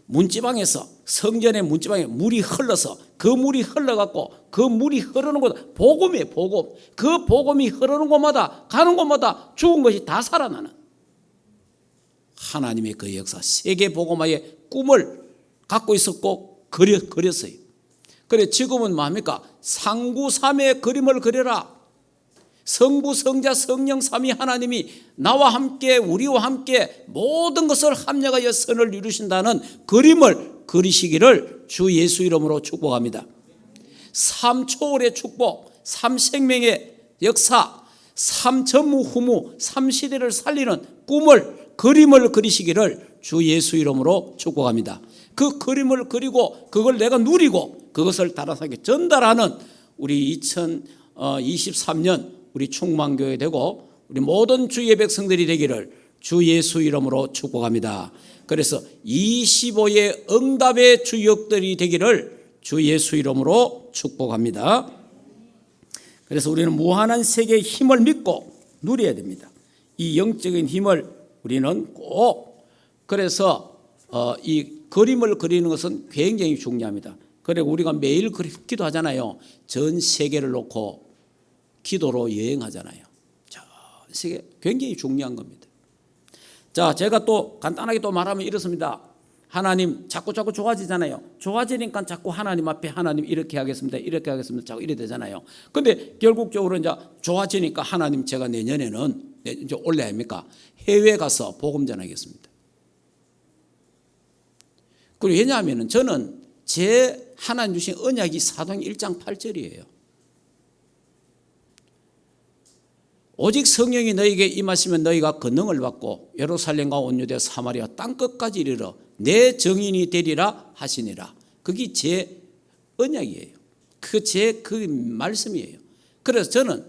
문지방에서 성전의 문지방에 물이 흘러서 그 물이 흘러갖고 그 물이 흐르는 곳 복음이에요. 복음. 그 복음이 흐르는 곳마다 가는 곳마다 죽은 것이 다 살아나는 하나님의 그 역사. 세계 복음화의 꿈을 갖고 있었고 그렸어요. 그래 지금은 뭡니까? 상구삼의 그림을 그려라. 성부, 성자, 성령 삼위 하나님이 나와 함께 우리와 함께 모든 것을 합력하여 선을 이루신다는 그림을 그리시기를 주 예수 이름으로 축복합니다. 삼초월의 축복, 삼생명의 역사, 삼전무후무, 삼시대를 살리는 꿈을 그림을 그리시기를 주 예수 이름으로 축복합니다. 그 그림을 그리고 그걸 내가 누리고 그것을 다른 전달하는 우리 2023년 우리 충만교회 되고 우리 모든 주의 백성들이 되기를 주 예수 이름으로 축복합니다. 그래서 25의 응답의 주역들이 되기를 주 예수 이름으로 축복합니다. 그래서 우리는 무한한 세계의 힘을 믿고 누려야 됩니다. 이 영적인 힘을 우리는 꼭 그래서 이 그림을 그리는 것은 굉장히 중요합니다. 그리고 우리가 매일 기도하잖아요. 전 세계를 놓고 기도로 여행하잖아요. 전 세계 굉장히 중요한 겁니다. 자, 제가 또 간단하게 또 말하면 이렇습니다. 하나님 자꾸 좋아지잖아요. 좋아지니까 자꾸 하나님 앞에 하나님 이렇게 하겠습니다. 이렇게 하겠습니다. 자꾸 이래 되잖아요. 근데 결국적으로 이제 좋아지니까 하나님 제가 내년에는 이제 올해 아닙니까? 해외 가서 복음 전하겠습니다. 그리고 왜냐하면 저는 제 하나님 주신 언약이 사도행 1장 8절이에요. 오직 성령이 너희에게 임하시면 너희가 권능을 받고 예루살렘과 온 유대 사마리아 땅끝까지 이르러 내 증인이 되리라 하시니라. 그게 제 언약이에요. 그 말씀이에요. 그래서 저는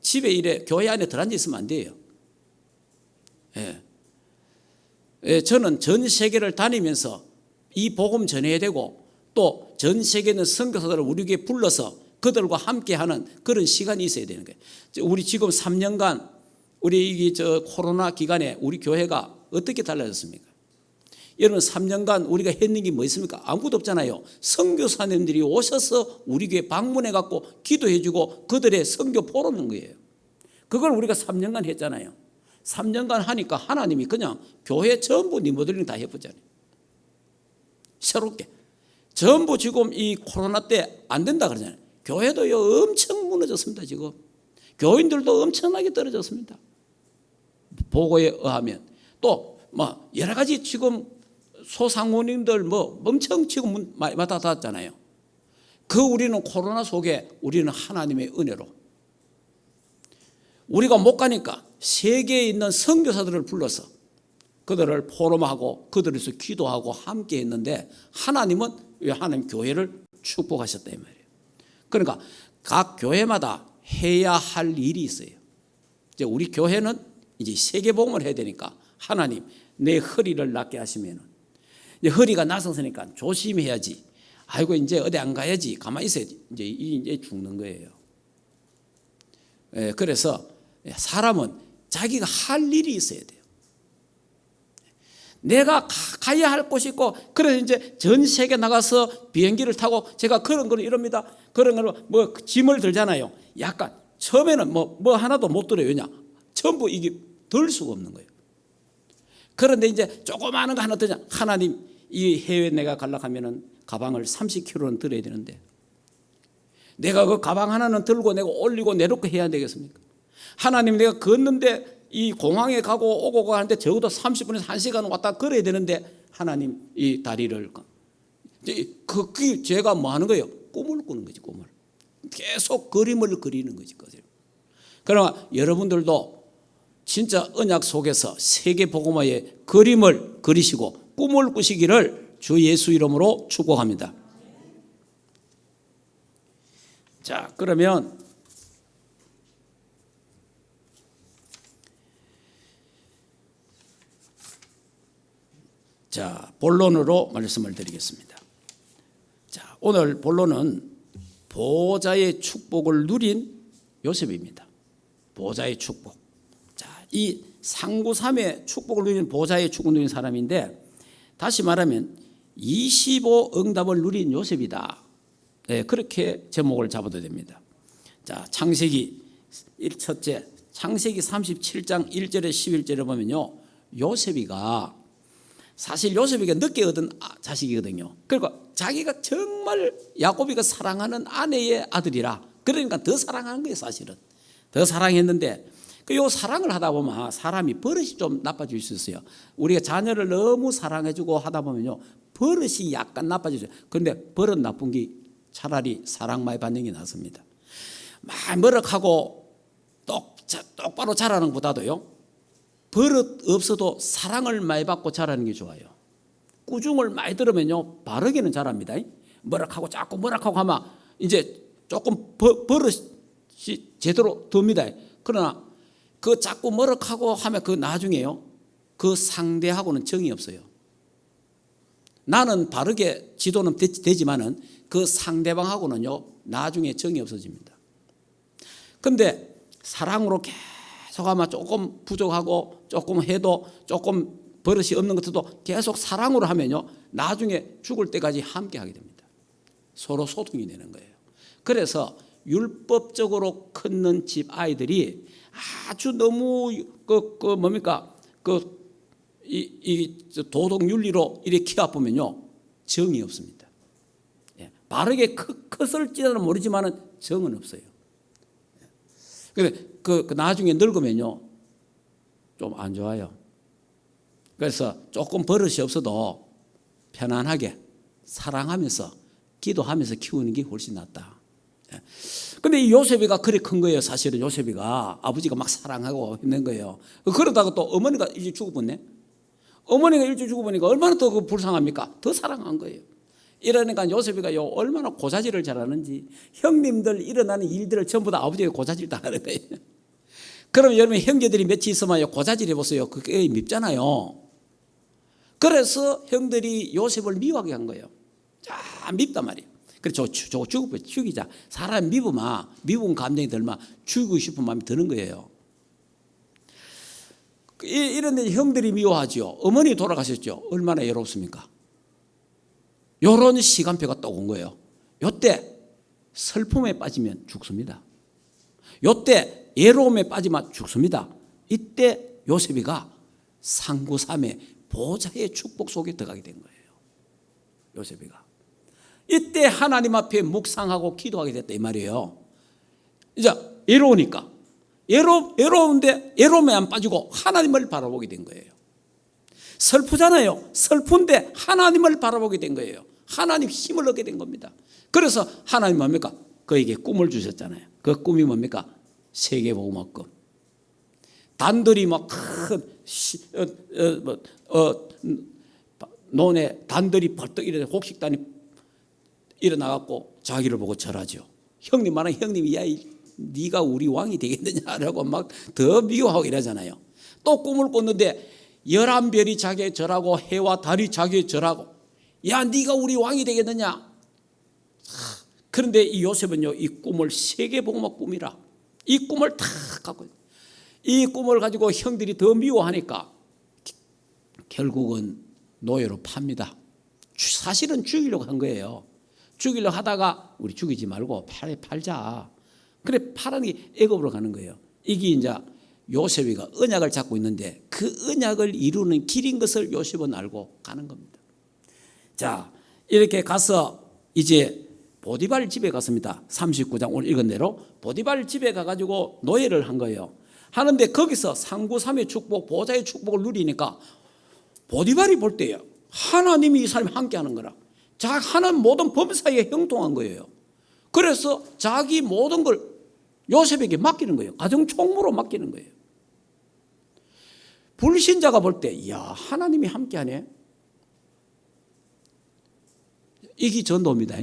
집에 이래 교회 안에 들어앉아 있으면 안 돼요. 저는 전 세계를 다니면서 이 복음 전해야 되고 또 전 세계에 있는 선교사들을 우리 교회에 불러서 그들과 함께하는 그런 시간이 있어야 되는 거예요. 우리 지금 3년간 우리 코로나 기간에 우리 교회가 어떻게 달라졌습니까? 여러분 3년간 우리가 했는 게 뭐 있습니까? 아무것도 없잖아요. 선교사님들이 오셔서 우리 교회 방문해 갖고 기도해 주고 그들의 선교 포럼인 거예요. 그걸 우리가 3년간 했잖아요. 3년간 하니까 하나님이 그냥 교회 전부 리모델링 다 해보잖아요. 새롭게 전부 지금 이 코로나 때 안 된다 그러잖아요. 교회도요 엄청 무너졌습니다. 지금 교인들도 엄청나게 떨어졌습니다. 보고에 의하면 또 뭐 여러 가지 지금 소상공인들 뭐 엄청 지금 마다 닫았잖아요. 우리는 코로나 속에 우리는 하나님의 은혜로 우리가 못 가니까 세계에 있는 선교사들을 불러서 그들을 포럼하고 그들에서 기도하고 함께 했는데 하나님은 하나님 교회를 축복하셨다 이 말이에요. 그러니까 각 교회마다 해야 할 일이 있어요. 이제 우리 교회는 이제 세계복음을 해야 되니까 하나님 내 허리를 낫게 하시면은 이제 허리가 나서서니까 조심해야지. 아이고 이제 어디 안 가야지. 가만히 있어야지. 이제 죽는 거예요. 그래서 사람은 자기가 할 일이 있어야 돼요. 내가 가야 할 곳이 있고, 그래서 이제 전 세계 나가서 비행기를 타고 제가 그런 거는 이럽니다. 그런 거는 뭐 짐을 들잖아요. 약간 처음에는 뭐 하나도 못 들어요. 왜냐? 전부 이게 들 수가 없는 거예요. 그런데 이제 조그마한 거 하나 들자. 하나님 이 해외 내가 가려고 하면은 가방을 30kg는 들어야 되는데 내가 그 가방 하나는 들고 내가 올리고 내놓고 해야 되겠습니까? 하나님 내가 걷는데 이 공항에 가고 오고 하는데 적어도 30분에서 1시간 왔다 걸어야 되는데 하나님 이 다리를 그게 제가 뭐 하는 거예요? 꿈을 꾸는 거지. 꿈을 계속 그림을 그리는 거지. 그러나 여러분들도 진짜 언약 속에서 세계 복음화의 그림을 그리시고 꿈을 꾸시기를 주 예수 이름으로 축복합니다. 자, 그러면 본론으로 말씀을 드리겠습니다. 자, 오늘 본론은 보호자의 축복을 누린 요셉입니다. 보호자의 축복. 자, 이 상구삼의 축복을 누린 보호자의 축복을 누린 사람인데 다시 말하면 25 응답을 누린 요셉이다. 네, 그렇게 제목을 잡아도 됩니다. 자, 창세기 1첫째 창세기 37장 1절에 11절에 보면요. 요셉이가 사실 요셉이가 늦게 얻은 자식이거든요. 그러니까 자기가 정말 야곱이가 사랑하는 아내의 아들이라 그러니까 더 사랑하는 거예요. 사실은 더 사랑했는데 요 사랑을 하다 보면 사람이 버릇이 좀 나빠질 수 있어요. 우리가 자녀를 너무 사랑해주고 하다 보면요 버릇이 약간 나빠지죠. 그런데 버릇 나쁜 게 차라리 사랑 많이 받는 게 낫습니다. 막 머럭하고 똑바로 자라는 것보다도요 버릇 없어도 사랑을 많이 받고 자라는 게 좋아요. 꾸중을 많이 들으면요 바르게는 자랍니다. 머락하고 자꾸 머락하고 하면 이제 조금 버릇이 제대로 듭니다. 그러나 그 자꾸 머락하고 하면 그 나중에요 그 상대하고는 정이 없어요. 나는 바르게 지도는 되지만은 그 상대방하고는요 나중에 정이 없어집니다. 그런데 사랑으로 계속 아마 조금 부족하고 조금 해도 조금 버릇이 없는 것들도 계속 사랑으로 하면요 나중에 죽을 때까지 함께 하게 됩니다. 서로 소통이 되는 거예요. 그래서 율법적으로 크는 집 아이들이 아주 너무 도덕 윤리로 이렇게 키 아프면요 정이 없습니다. 바르게 컸을지는 모르지만은 정은 없어요. 근데 그 나중에 늙으면요 좀 안 좋아요. 그래서 조금 버릇이 없어도 편안하게 사랑하면서 기도하면서 키우는 게 훨씬 낫다. 근데 이 요셉이가 그리 큰 거예요. 사실은 요셉이가 아버지가 막 사랑하고 있는 거예요. 그러다가 또 어머니가 일찍 죽어버렸네. 어머니가 일찍 죽어보니까 얼마나 더 불쌍합니까? 더 사랑한 거예요. 이러니까 요셉이가요 얼마나 고자질을 잘하는지 형님들 일어나는 일들을 전부 다 아버지가 고자질 다 하는 거예요. 그럼 여러분 형제들이 며칠 있으면 고자질 해보세요. 그게 밉잖아요. 그래서 형들이 요셉을 미워하게 한 거예요. 자, 밉단 말이에요. 그래서 저거 죽이자. 사람 미운 감정이 들면 죽이고 싶은 마음이 드는 거예요. 이런데 형들이 미워하죠. 어머니 돌아가셨죠. 얼마나 외롭습니까? 요런 시간표가 또 온 거예요. 요때 슬픔에 빠지면 죽습니다. 요때 외로움에 빠지면 죽습니다. 이때 요셉이가 상구삼의 보좌의 축복 속에 들어가게 된 거예요. 요셉이가 이때 하나님 앞에 묵상하고 기도하게 됐다 이 말이에요. 이제 외로우니까 외로운데 외로움에 안 빠지고 하나님을 바라보게 된 거예요. 슬프잖아요. 슬픈데 하나님을 바라보게 된 거예요. 하나님 힘을 얻게 된 겁니다. 그래서 하나님 뭡니까? 그에게 꿈을 주셨잖아요. 그 꿈이 뭡니까? 세계복음화금. 단들이 막 큰 논에 단들이 벌떡 일어나 곡식단이 일어나갖고 자기를 보고 절하죠. 형님 말은 형님이 야 네가 우리 왕이 되겠느냐라고 막 더 미워하고 이러잖아요. 또 꿈을 꿨는데 11별이 자기에 절하고 해와 달이 자기에 절하고 야 네가 우리 왕이 되겠느냐. 그런데 이 요셉은요 이 꿈을 세계복음화 꿈이라 이 꿈을 다 갖고 이 꿈을 가지고 형들이 더 미워하니까 결국은 노예로 팝니다. 사실은 죽이려고 한 거예요. 죽이려고 하다가 우리 죽이지 말고 팔자. 그래 파는 게 애굽으로 가는 거예요. 이게 이제 요셉이가 언약을 잡고 있는데 그 언약을 이루는 길인 것을 요셉은 알고 가는 겁니다. 자, 이렇게 가서 이제 보디발 집에 갔습니다. 39장 오늘 읽은 대로 보디발 집에 가가지고 노예를 한 거예요. 하는데 거기서 상구삼의 축복, 보좌의 축복을 누리니까 보디발이 볼 때요 하나님이 이 사람이 함께하는 거라. 하나님 모든 범사에 형통한 거예요. 그래서 자기 모든 걸 요셉에게 맡기는 거예요. 가정 총무로 맡기는 거예요. 불신자가 볼 때, 이야, 하나님이 함께하네. 이게 전도입니다.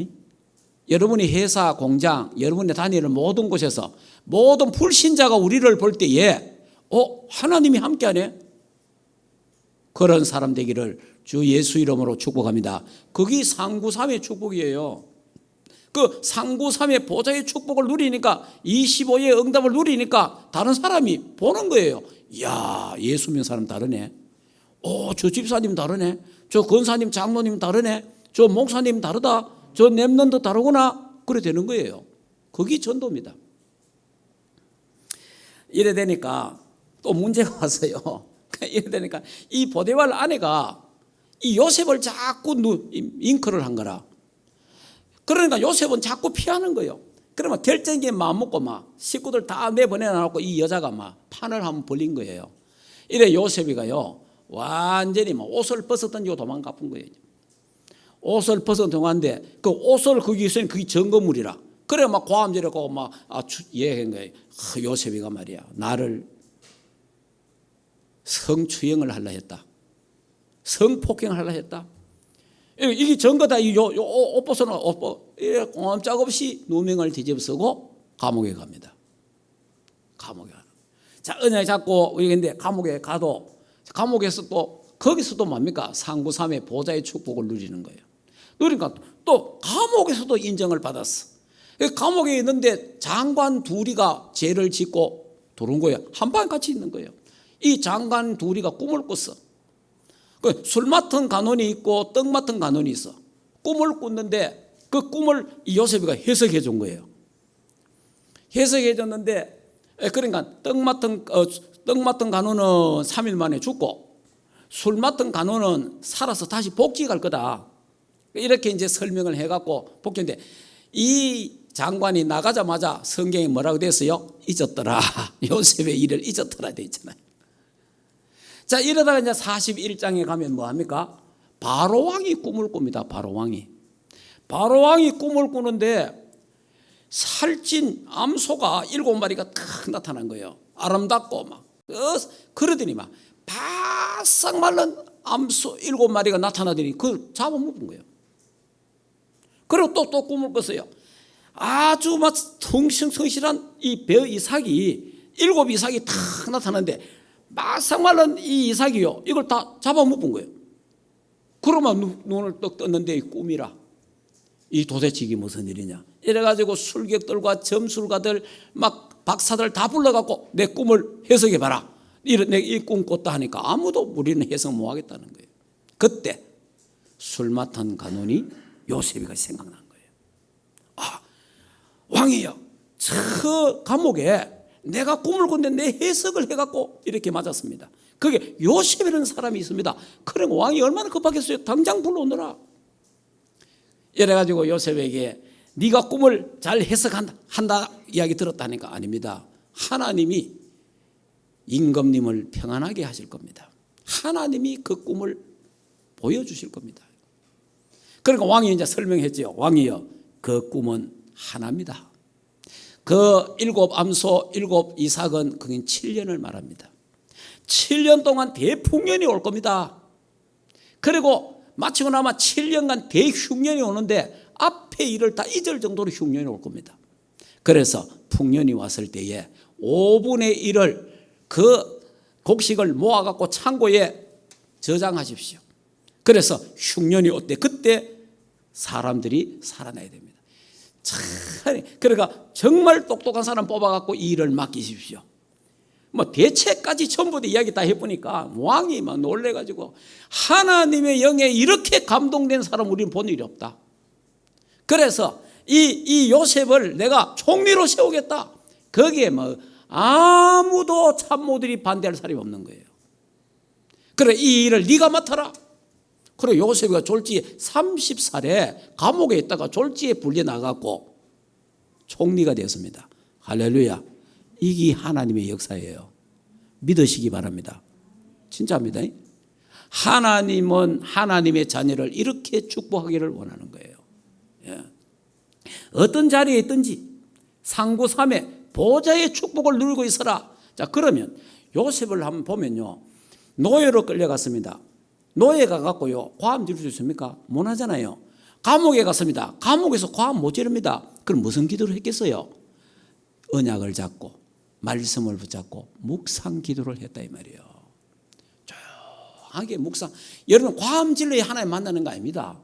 여러분이 회사, 공장, 여러분이 다니는 모든 곳에서 모든 불신자가 우리를 볼 때에, 하나님이 함께하네. 그런 사람 되기를 주 예수 이름으로 축복합니다. 그게 상구삼의 축복이에요. 그 상구삼의 보좌의 축복을 누리니까 25의 응답을 누리니까 다른 사람이 보는 거예요. 이야, 예수 믿는 사람 다르네. 저 집사님 다르네. 저 권사님 장로님 다르네. 저 목사님 다르다. 저 랩런트 다르구나. 그래 되는 거예요. 그게 전도입니다. 이래 되니까 또 문제가 왔어요. 이래 되니까 이 보디발 아내가 이 요셉을 자꾸 잉크를 한 거라. 그러니까 요셉은 자꾸 피하는 거예요. 그러면 결정적인 마음 먹고 막 식구들 다 내보내놓고 이 여자가 막 판을 한번 벌린 거예요. 이래 요셉이가요 완전히 막 옷을 벗어 던지고 도망가쁜 거예요. 옷을 벗어 동안데 그 옷을 거기서 그게 증거물이라. 그래 막 고함지르고 막 얘기한 거예요. 요셉이가 말이야 나를 성추행을 하려 했다. 성폭행을 하려 했다. 이게 증거다. 옷 벗어는 꼼짝없이 누명을 뒤집어쓰고 감옥에 갑니다. 감옥에 가는. 자, 은혜 잡고 근데 감옥에 가도 감옥에서 또 거기서도 뭡니까? 상구삼의 보좌의 축복을 누리는 거예요. 그러니까 또 감옥에서도 인정을 받았어. 감옥에 있는데 장관 둘이가 죄를 짓고 들어온 거예요. 한 방 같이 있는 거예요. 이 장관 둘이가 꿈을 꿨어. 술 맡은 간원이 있고 떡 맡은 간원이 있어. 꿈을 꿨는데 그 꿈을 이 요셉이가 해석해 준 거예요. 해석해 줬는데 그러니까 떡 맡은 간원은 3일 만에 죽고 술 맡은 간호는 살아서 다시 복직할 거다. 이렇게 이제 설명을 해갖고 복직인데 이 장관이 나가자마자 성경에 뭐라고 됐어요? 잊었더라. 요셉의 일을 잊었더라 돼 있잖아요. 자, 이러다가 이제 41장에 가면 뭐 합니까? 바로왕이 꿈을 꿉니다. 바로왕이 꿈을 꾸는데 살찐 암소가 7마리가 탁 나타난 거예요. 아름답고 막 그러더니 막 바싹 말른 암소 7마리가 나타나더니 그걸 잡아먹은 거예요. 그리고 또 꿈을 꿨어요. 아주 막 성실한 이 벼 이삭이 7 이삭이 탁 나타났는데 바싹 말른 이 이삭이요, 이걸 다 잡아먹은 거예요. 그러면 눈을 떡 떴는데 이 꿈이라. 이 도대체 이게 무슨 일이냐. 이래가지고 술객들과 점술가들 막 박사들 다 불러갖고 내 꿈을 해석해봐라. 내 이 꿈 꿨다 하니까 아무도 우리는 해석 못하겠다는 거예요. 그때 술 맡은 간원이 요셉이가 생각난 거예요. 아, 왕이여, 저 감옥에 내가 꿈을 꿨는데 내 해석을 해갖고 이렇게 맞았습니다. 그게 요셉이라는 사람이 있습니다. 그래 왕이 얼마나 급하겠어요. 당장 불러오너라. 이래가지고 요셉에게 네가 꿈을 잘 해석한다 이야기 들었다니까 아닙니다. 하나님이 임금님을 평안하게 하실 겁니다. 하나님이 그 꿈을 보여주실 겁니다. 그러니까 왕이 이제 설명했죠. 왕이여, 그 꿈은 하나입니다. 그 7 암소 7 이삭은 그게 7년을 말합니다. 7년 동안 대풍년이 올 겁니다. 그리고 마치고 나면 7년간 대흉년이 오는데 앞에 일을 다 잊을 정도로 흉년이 올 겁니다. 그래서 풍년이 왔을 때에 5분의 1을 그 곡식을 모아갖고 창고에 저장하십시오. 그래서 흉년이 올 때 그때 사람들이 살아나야 됩니다. 참, 그러니까 정말 똑똑한 사람 뽑아갖고 이 일을 맡기십시오. 뭐 대체까지 전부 다 이야기 다 해보니까 왕이 막 놀래가지고 하나님의 영에 이렇게 감동된 사람 우리는 본 일이 없다. 그래서 이 요셉을 내가 총리로 세우겠다. 거기에 뭐 아무도 참모들이 반대할 사람이 없는 거예요. 그래 이 일을 네가 맡아라. 그래 요셉이가 졸지에 30살에 감옥에 있다가 졸지에 불려나가고 총리가 되었습니다. 할렐루야. 이게 하나님의 역사예요. 믿으시기 바랍니다. 진짜입니다. 하나님은 하나님의 자녀를 이렇게 축복하기를 원하는 거예요. 예. 어떤 자리에 있든지 상구삼에 보좌의 축복을 누리고 있어라. 자, 그러면 요셉을 한번 보면요, 노예로 끌려갔습니다. 노예 가갖고요 과음 지를 수 있습니까? 못 하잖아요. 감옥에 갔습니다. 감옥에서 과음 못 지릅니다. 그럼 무슨 기도를 했겠어요? 언약을 잡고 말씀을 붙잡고 묵상 기도를 했다 이 말이에요. 조용하게 묵상. 여러분 과음 질러야 하나님 만나는 거 아닙니다.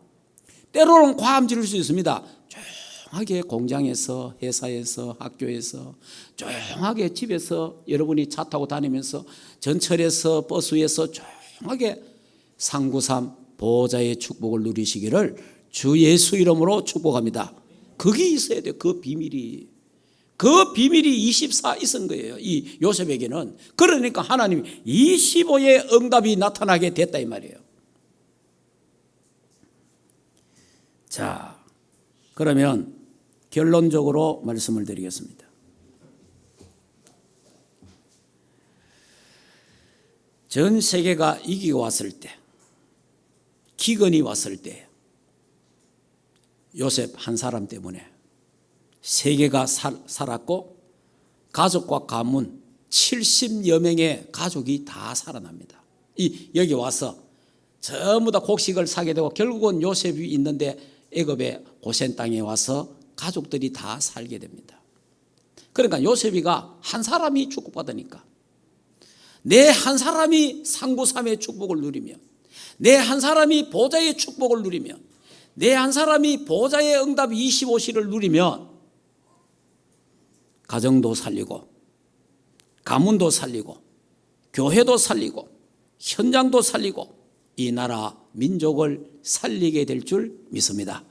때로는 과음 지를 수 있습니다. 조용하게 공장에서, 회사에서, 학교에서, 조용하게 집에서 여러분이 차 타고 다니면서, 전철에서, 버스에서 조용하게 상구삼 보좌의 축복을 누리시기를 주 예수 이름으로 축복합니다. 그게 있어야 돼요. 그 비밀이. 그 비밀이 24 있은 거예요. 이 요셉에게는. 그러니까 하나님이 25의 응답이 나타나게 됐다 이 말이에요. 자, 그러면 결론적으로 말씀을 드리겠습니다. 전 세계가 이기고 왔을 때, 기근이 왔을 때 요셉 한 사람 때문에 세계가 살았고 가족과 가문 70여 명의 가족이 다 살아납니다. 여기 와서 전부 다 곡식을 사게 되고 결국은 요셉이 있는데 애굽의 고센 땅에 와서 가족들이 다 살게 됩니다. 그러니까 요셉이가 한 사람이 축복받으니까 내 한 사람이 상구삼의 축복을 누리며 내 한 사람이 보좌의 축복을 누리며 내 한 사람이 보좌의 응답 25시를 누리면 가정도 살리고 가문도 살리고 교회도 살리고 현장도 살리고 이 나라 민족을 살리게 될 줄 믿습니다.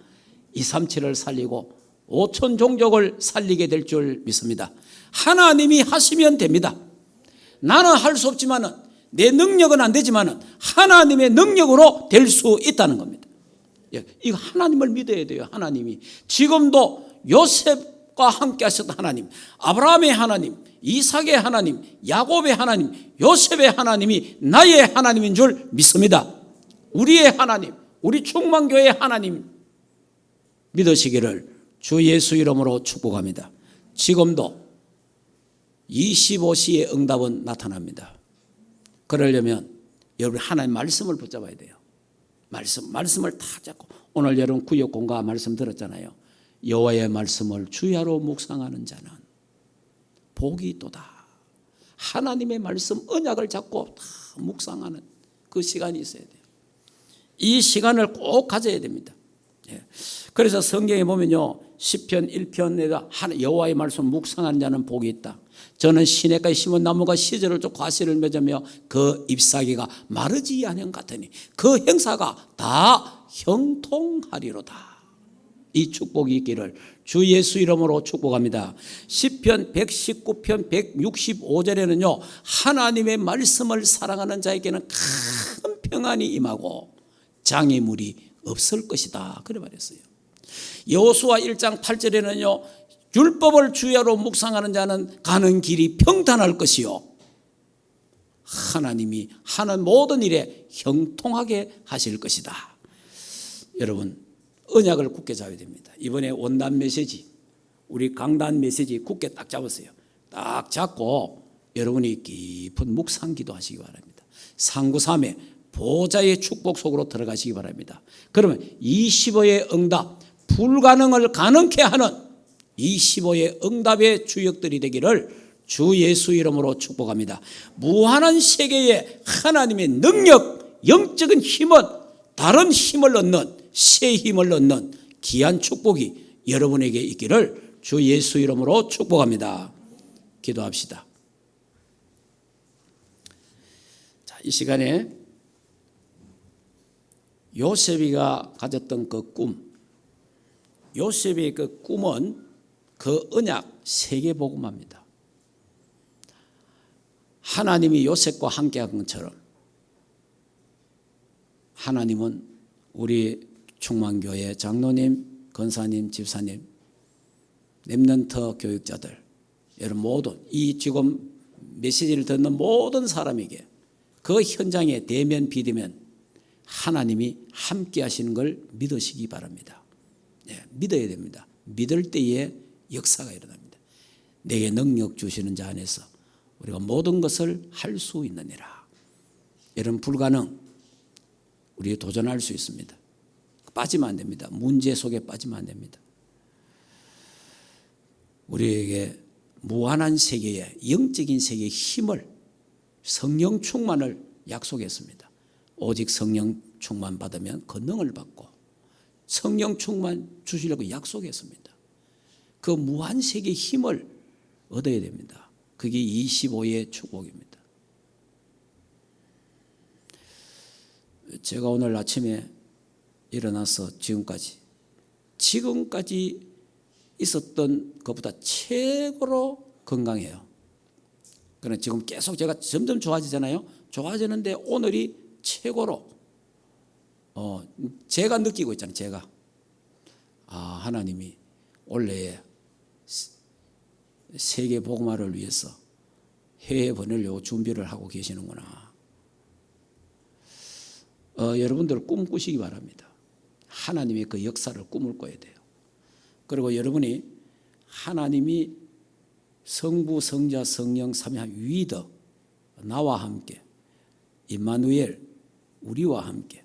237을 살리고 5천 종족을 살리게 될 줄 믿습니다. 하나님이 하시면 됩니다. 나는 할 수 없지만은 내 능력은 안 되지만 하나님의 능력으로 될 수 있다는 겁니다. 이거 하나님을 믿어야 돼요. 하나님이 지금도 요셉과 함께 하셨던 하나님, 아브라함의 하나님, 이삭의 하나님, 야곱의 하나님, 요셉의 하나님이 나의 하나님인 줄 믿습니다. 우리의 하나님, 우리 충만교회의 하나님 믿으시기를 주 예수 이름으로 축복합니다. 지금도 25시의 응답은 나타납니다. 그러려면 여러분 하나님 말씀을 붙잡아야 돼요. 말씀을 다 잡고, 오늘 여러분 구역 공가 말씀 들었잖아요. 여호와의 말씀을 주야로 묵상하는 자는 복이 있도다. 하나님의 말씀 언약을 잡고 다 묵상하는 그 시간이 있어야 돼요. 이 시간을 꼭 가져야 됩니다. 그래서 성경에 보면요, 시편 1편에다 여호와의 말씀 묵상하는 자는 복이 있다. 저는 시냇가에 심은 나무가 시절을 쫓고 과실을 맺으며 그 잎사귀가 마르지 않은 같으니 그 행사가 다 형통하리로다. 이 축복이 있기를 주 예수 이름으로 축복합니다. 시편 119편 165절에는요, 하나님의 말씀을 사랑하는 자에게는 큰 평안이 임하고 장애물이 없을 것이다, 그래 말했어요. 여호수아 1장 8절에는요, 율법을 주야로 묵상하는 자는 가는 길이 평탄할 것이요, 하나님이 하는 모든 일에 형통하게 하실 것이다. 여러분, 언약을 굳게 잡아야 됩니다. 이번에 원단 메시지, 우리 강단 메시지 굳게 딱 잡았어요. 딱 잡고 여러분이 깊은 묵상 기도하시기 바랍니다. 393의 보좌의 축복 속으로 들어가시기 바랍니다. 그러면 25의 응답, 불가능을 가능케 하는 25의 응답의 주역들이 되기를 주 예수 이름으로 축복합니다. 무한한 세계에 하나님의 능력, 영적인 힘은 다른 힘을 얻는, 새 힘을 얻는 귀한 축복이 여러분에게 있기를 주 예수 이름으로 축복합니다. 기도합시다. 자, 이 시간에 요셉이가 가졌던 그 꿈, 요셉의 그 꿈은 그 언약 세계복음화입니다. 하나님이 요셉과 함께한 것처럼 하나님은 우리 충만교회 장로님, 권사님, 집사님, 렘넌트 교육자들, 여러분 모든 이 지금 메시지를 듣는 모든 사람에게 그 현장에 대면 비대면 하나님이 함께 하시는 걸 믿으시기 바랍니다. 믿어야 됩니다. 믿을 때에 역사가 일어납니다. 내게 능력 주시는 자 안에서 우리가 모든 것을 할 수 있느니라. 여러분, 불가능 우리 도전할 수 있습니다. 빠지면 안 됩니다. 문제 속에 빠지면 안 됩니다. 우리에게 무한한 세계의 영적인 세계의 힘을, 성령 충만을 약속했습니다. 오직 성령 충만 받으면 권능을 받고 성령 충만 주시려고 약속했습니다. 그 무한 세계의 힘을 얻어야 됩니다. 그게 25의 축복입니다. 제가 오늘 아침에 일어나서 지금까지 있었던 것보다 최고로 건강해요. 그러나 지금 계속 제가 점점 좋아지잖아요. 좋아지는데 오늘이 최고로 제가 느끼고 있잖아요. 제가 하나님이 올해에 세계 복음화를 위해서 해외에 보내려고 준비를 하고 계시는구나. 여러분들 꿈 꾸시기 바랍니다. 하나님의 그 역사를 꿈을 꿔야 돼요. 그리고 여러분이 하나님이 성부, 성자, 성령, 삼위한 위더 나와 함께 임마누엘 우리와 함께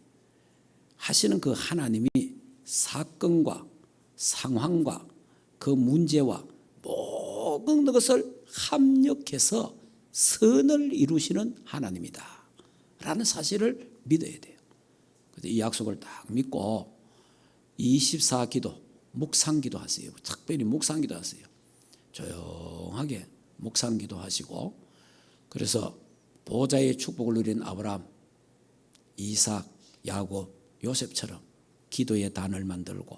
하시는 그 하나님이 사건과 상황과 그 문제와 모든 것을 합력해서 선을 이루시는 하나님이다 라는 사실을 믿어야 돼요. 그래서 이 약속을 딱 믿고 24기도 묵상기도 하세요. 특별히 묵상기도 하세요. 조용하게 묵상기도 하시고, 그래서 보좌의 축복을 누린 아브라함, 이삭, 야곱, 요셉처럼 기도의 단을 만들고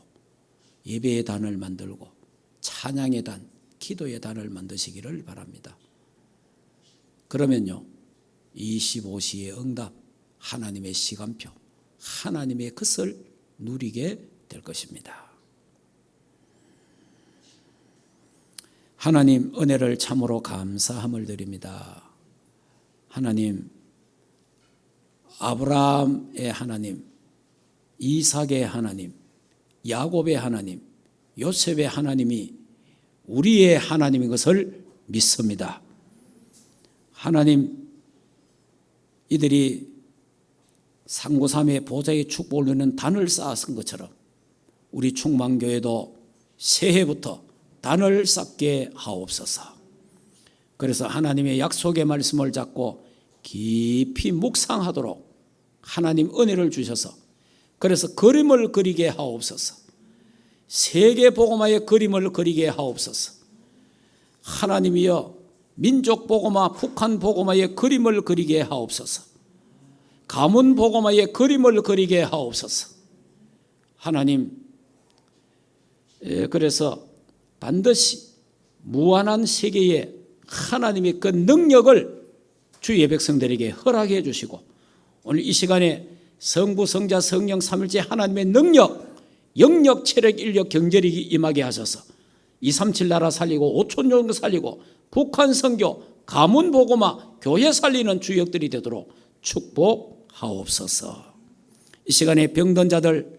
예배의 단을 만들고 찬양의 단, 기도의 단을 만드시기를 바랍니다. 그러면요, 25시의 응답, 하나님의 시간표, 하나님의 것을 누리게 될 것입니다. 하나님 은혜를 참으로 감사함을 드립니다. 하나님, 아브라함의 하나님, 이삭의 하나님, 야곱의 하나님, 요셉의 하나님이 우리의 하나님인 것을 믿습니다. 하나님, 이들이 상고삼의 보좌의 축복을 누리는 단을 쌓았은 것처럼 우리 충만교회도 새해부터 단을 쌓게 하옵소서. 그래서 하나님의 약속의 말씀을 잡고 깊이 묵상하도록 하나님 은혜를 주셔서 그래서 그림을 그리게 하옵소서. 세계 복음화의 그림을 그리게 하옵소서. 하나님이여, 민족 복음화, 북한 복음화의 그림을 그리게 하옵소서. 가문 복음화의 그림을 그리게 하옵소서. 하나님, 그래서 반드시 무한한 세계에 하나님의 그 능력을 주의 백성들에게 허락해 주시고 오늘 이 시간에 성부, 성자, 성령 삼일째 하나님의 능력, 영력, 체력, 인력, 경제력이 임하게 하셔서 237 나라 살리고 5천 종 살리고 북한 선교, 가문 복음화, 교회 살리는 주역들이 되도록 축복하옵소서. 이 시간에 병든 자들,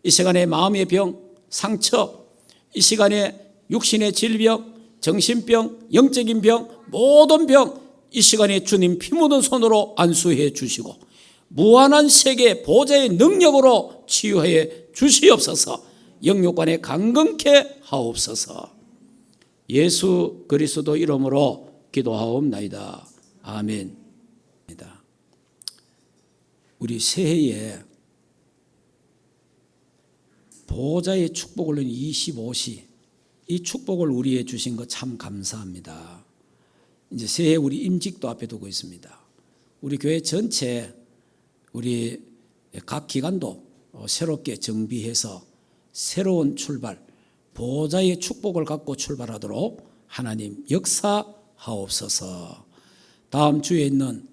이 시간에 마음의 병, 상처, 이 시간에 육신의 질병, 정신병, 영적인 병, 모든 병 이 시간에 주님 피 묻은 손으로 안수해 주시고 무한한 세계 보좌의 능력으로 치유해 주시옵소서. 영육간에 강건케 하옵소서. 예수 그리스도 이름으로 기도하옵나이다. 아멘. 우리 새해에 보좌의 축복을 누린 25시, 이 축복을 우리에게 주신 것 참 감사합니다. 이제 새해 우리 임직도 앞에 두고 있습니다. 우리 교회 전체, 우리 각 기관도 새롭게 정비해서 새로운 출발, 보좌의 축복을 갖고 출발하도록 하나님 역사하옵소서. 다음 주에 있는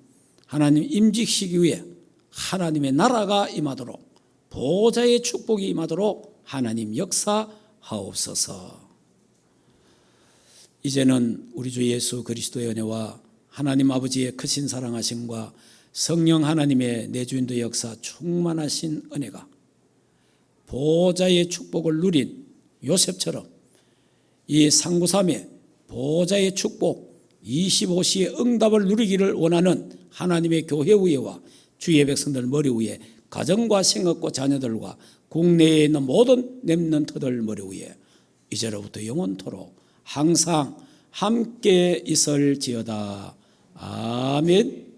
하나님 임직 시기에 하나님의 나라가 임하도록, 보좌의 축복이 임하도록 하나님 역사하옵소서. 이제는 우리 주 예수 그리스도의 은혜와 하나님 아버지의 크신 사랑하심과 성령 하나님의 내주인도의 역사 충만하신 은혜가 보좌의 축복을 누린 요셉처럼 이 상구삼의 보좌의 축복 25시의 응답을 누리기를 원하는 하나님의 교회 위에와 주의 백성들 머리 위에 가정과 생업과 자녀들과 국내에 있는 모든 렘넌트들 머리 위에 이제로부터 영원토록 항상 함께 있을지어다. 아멘.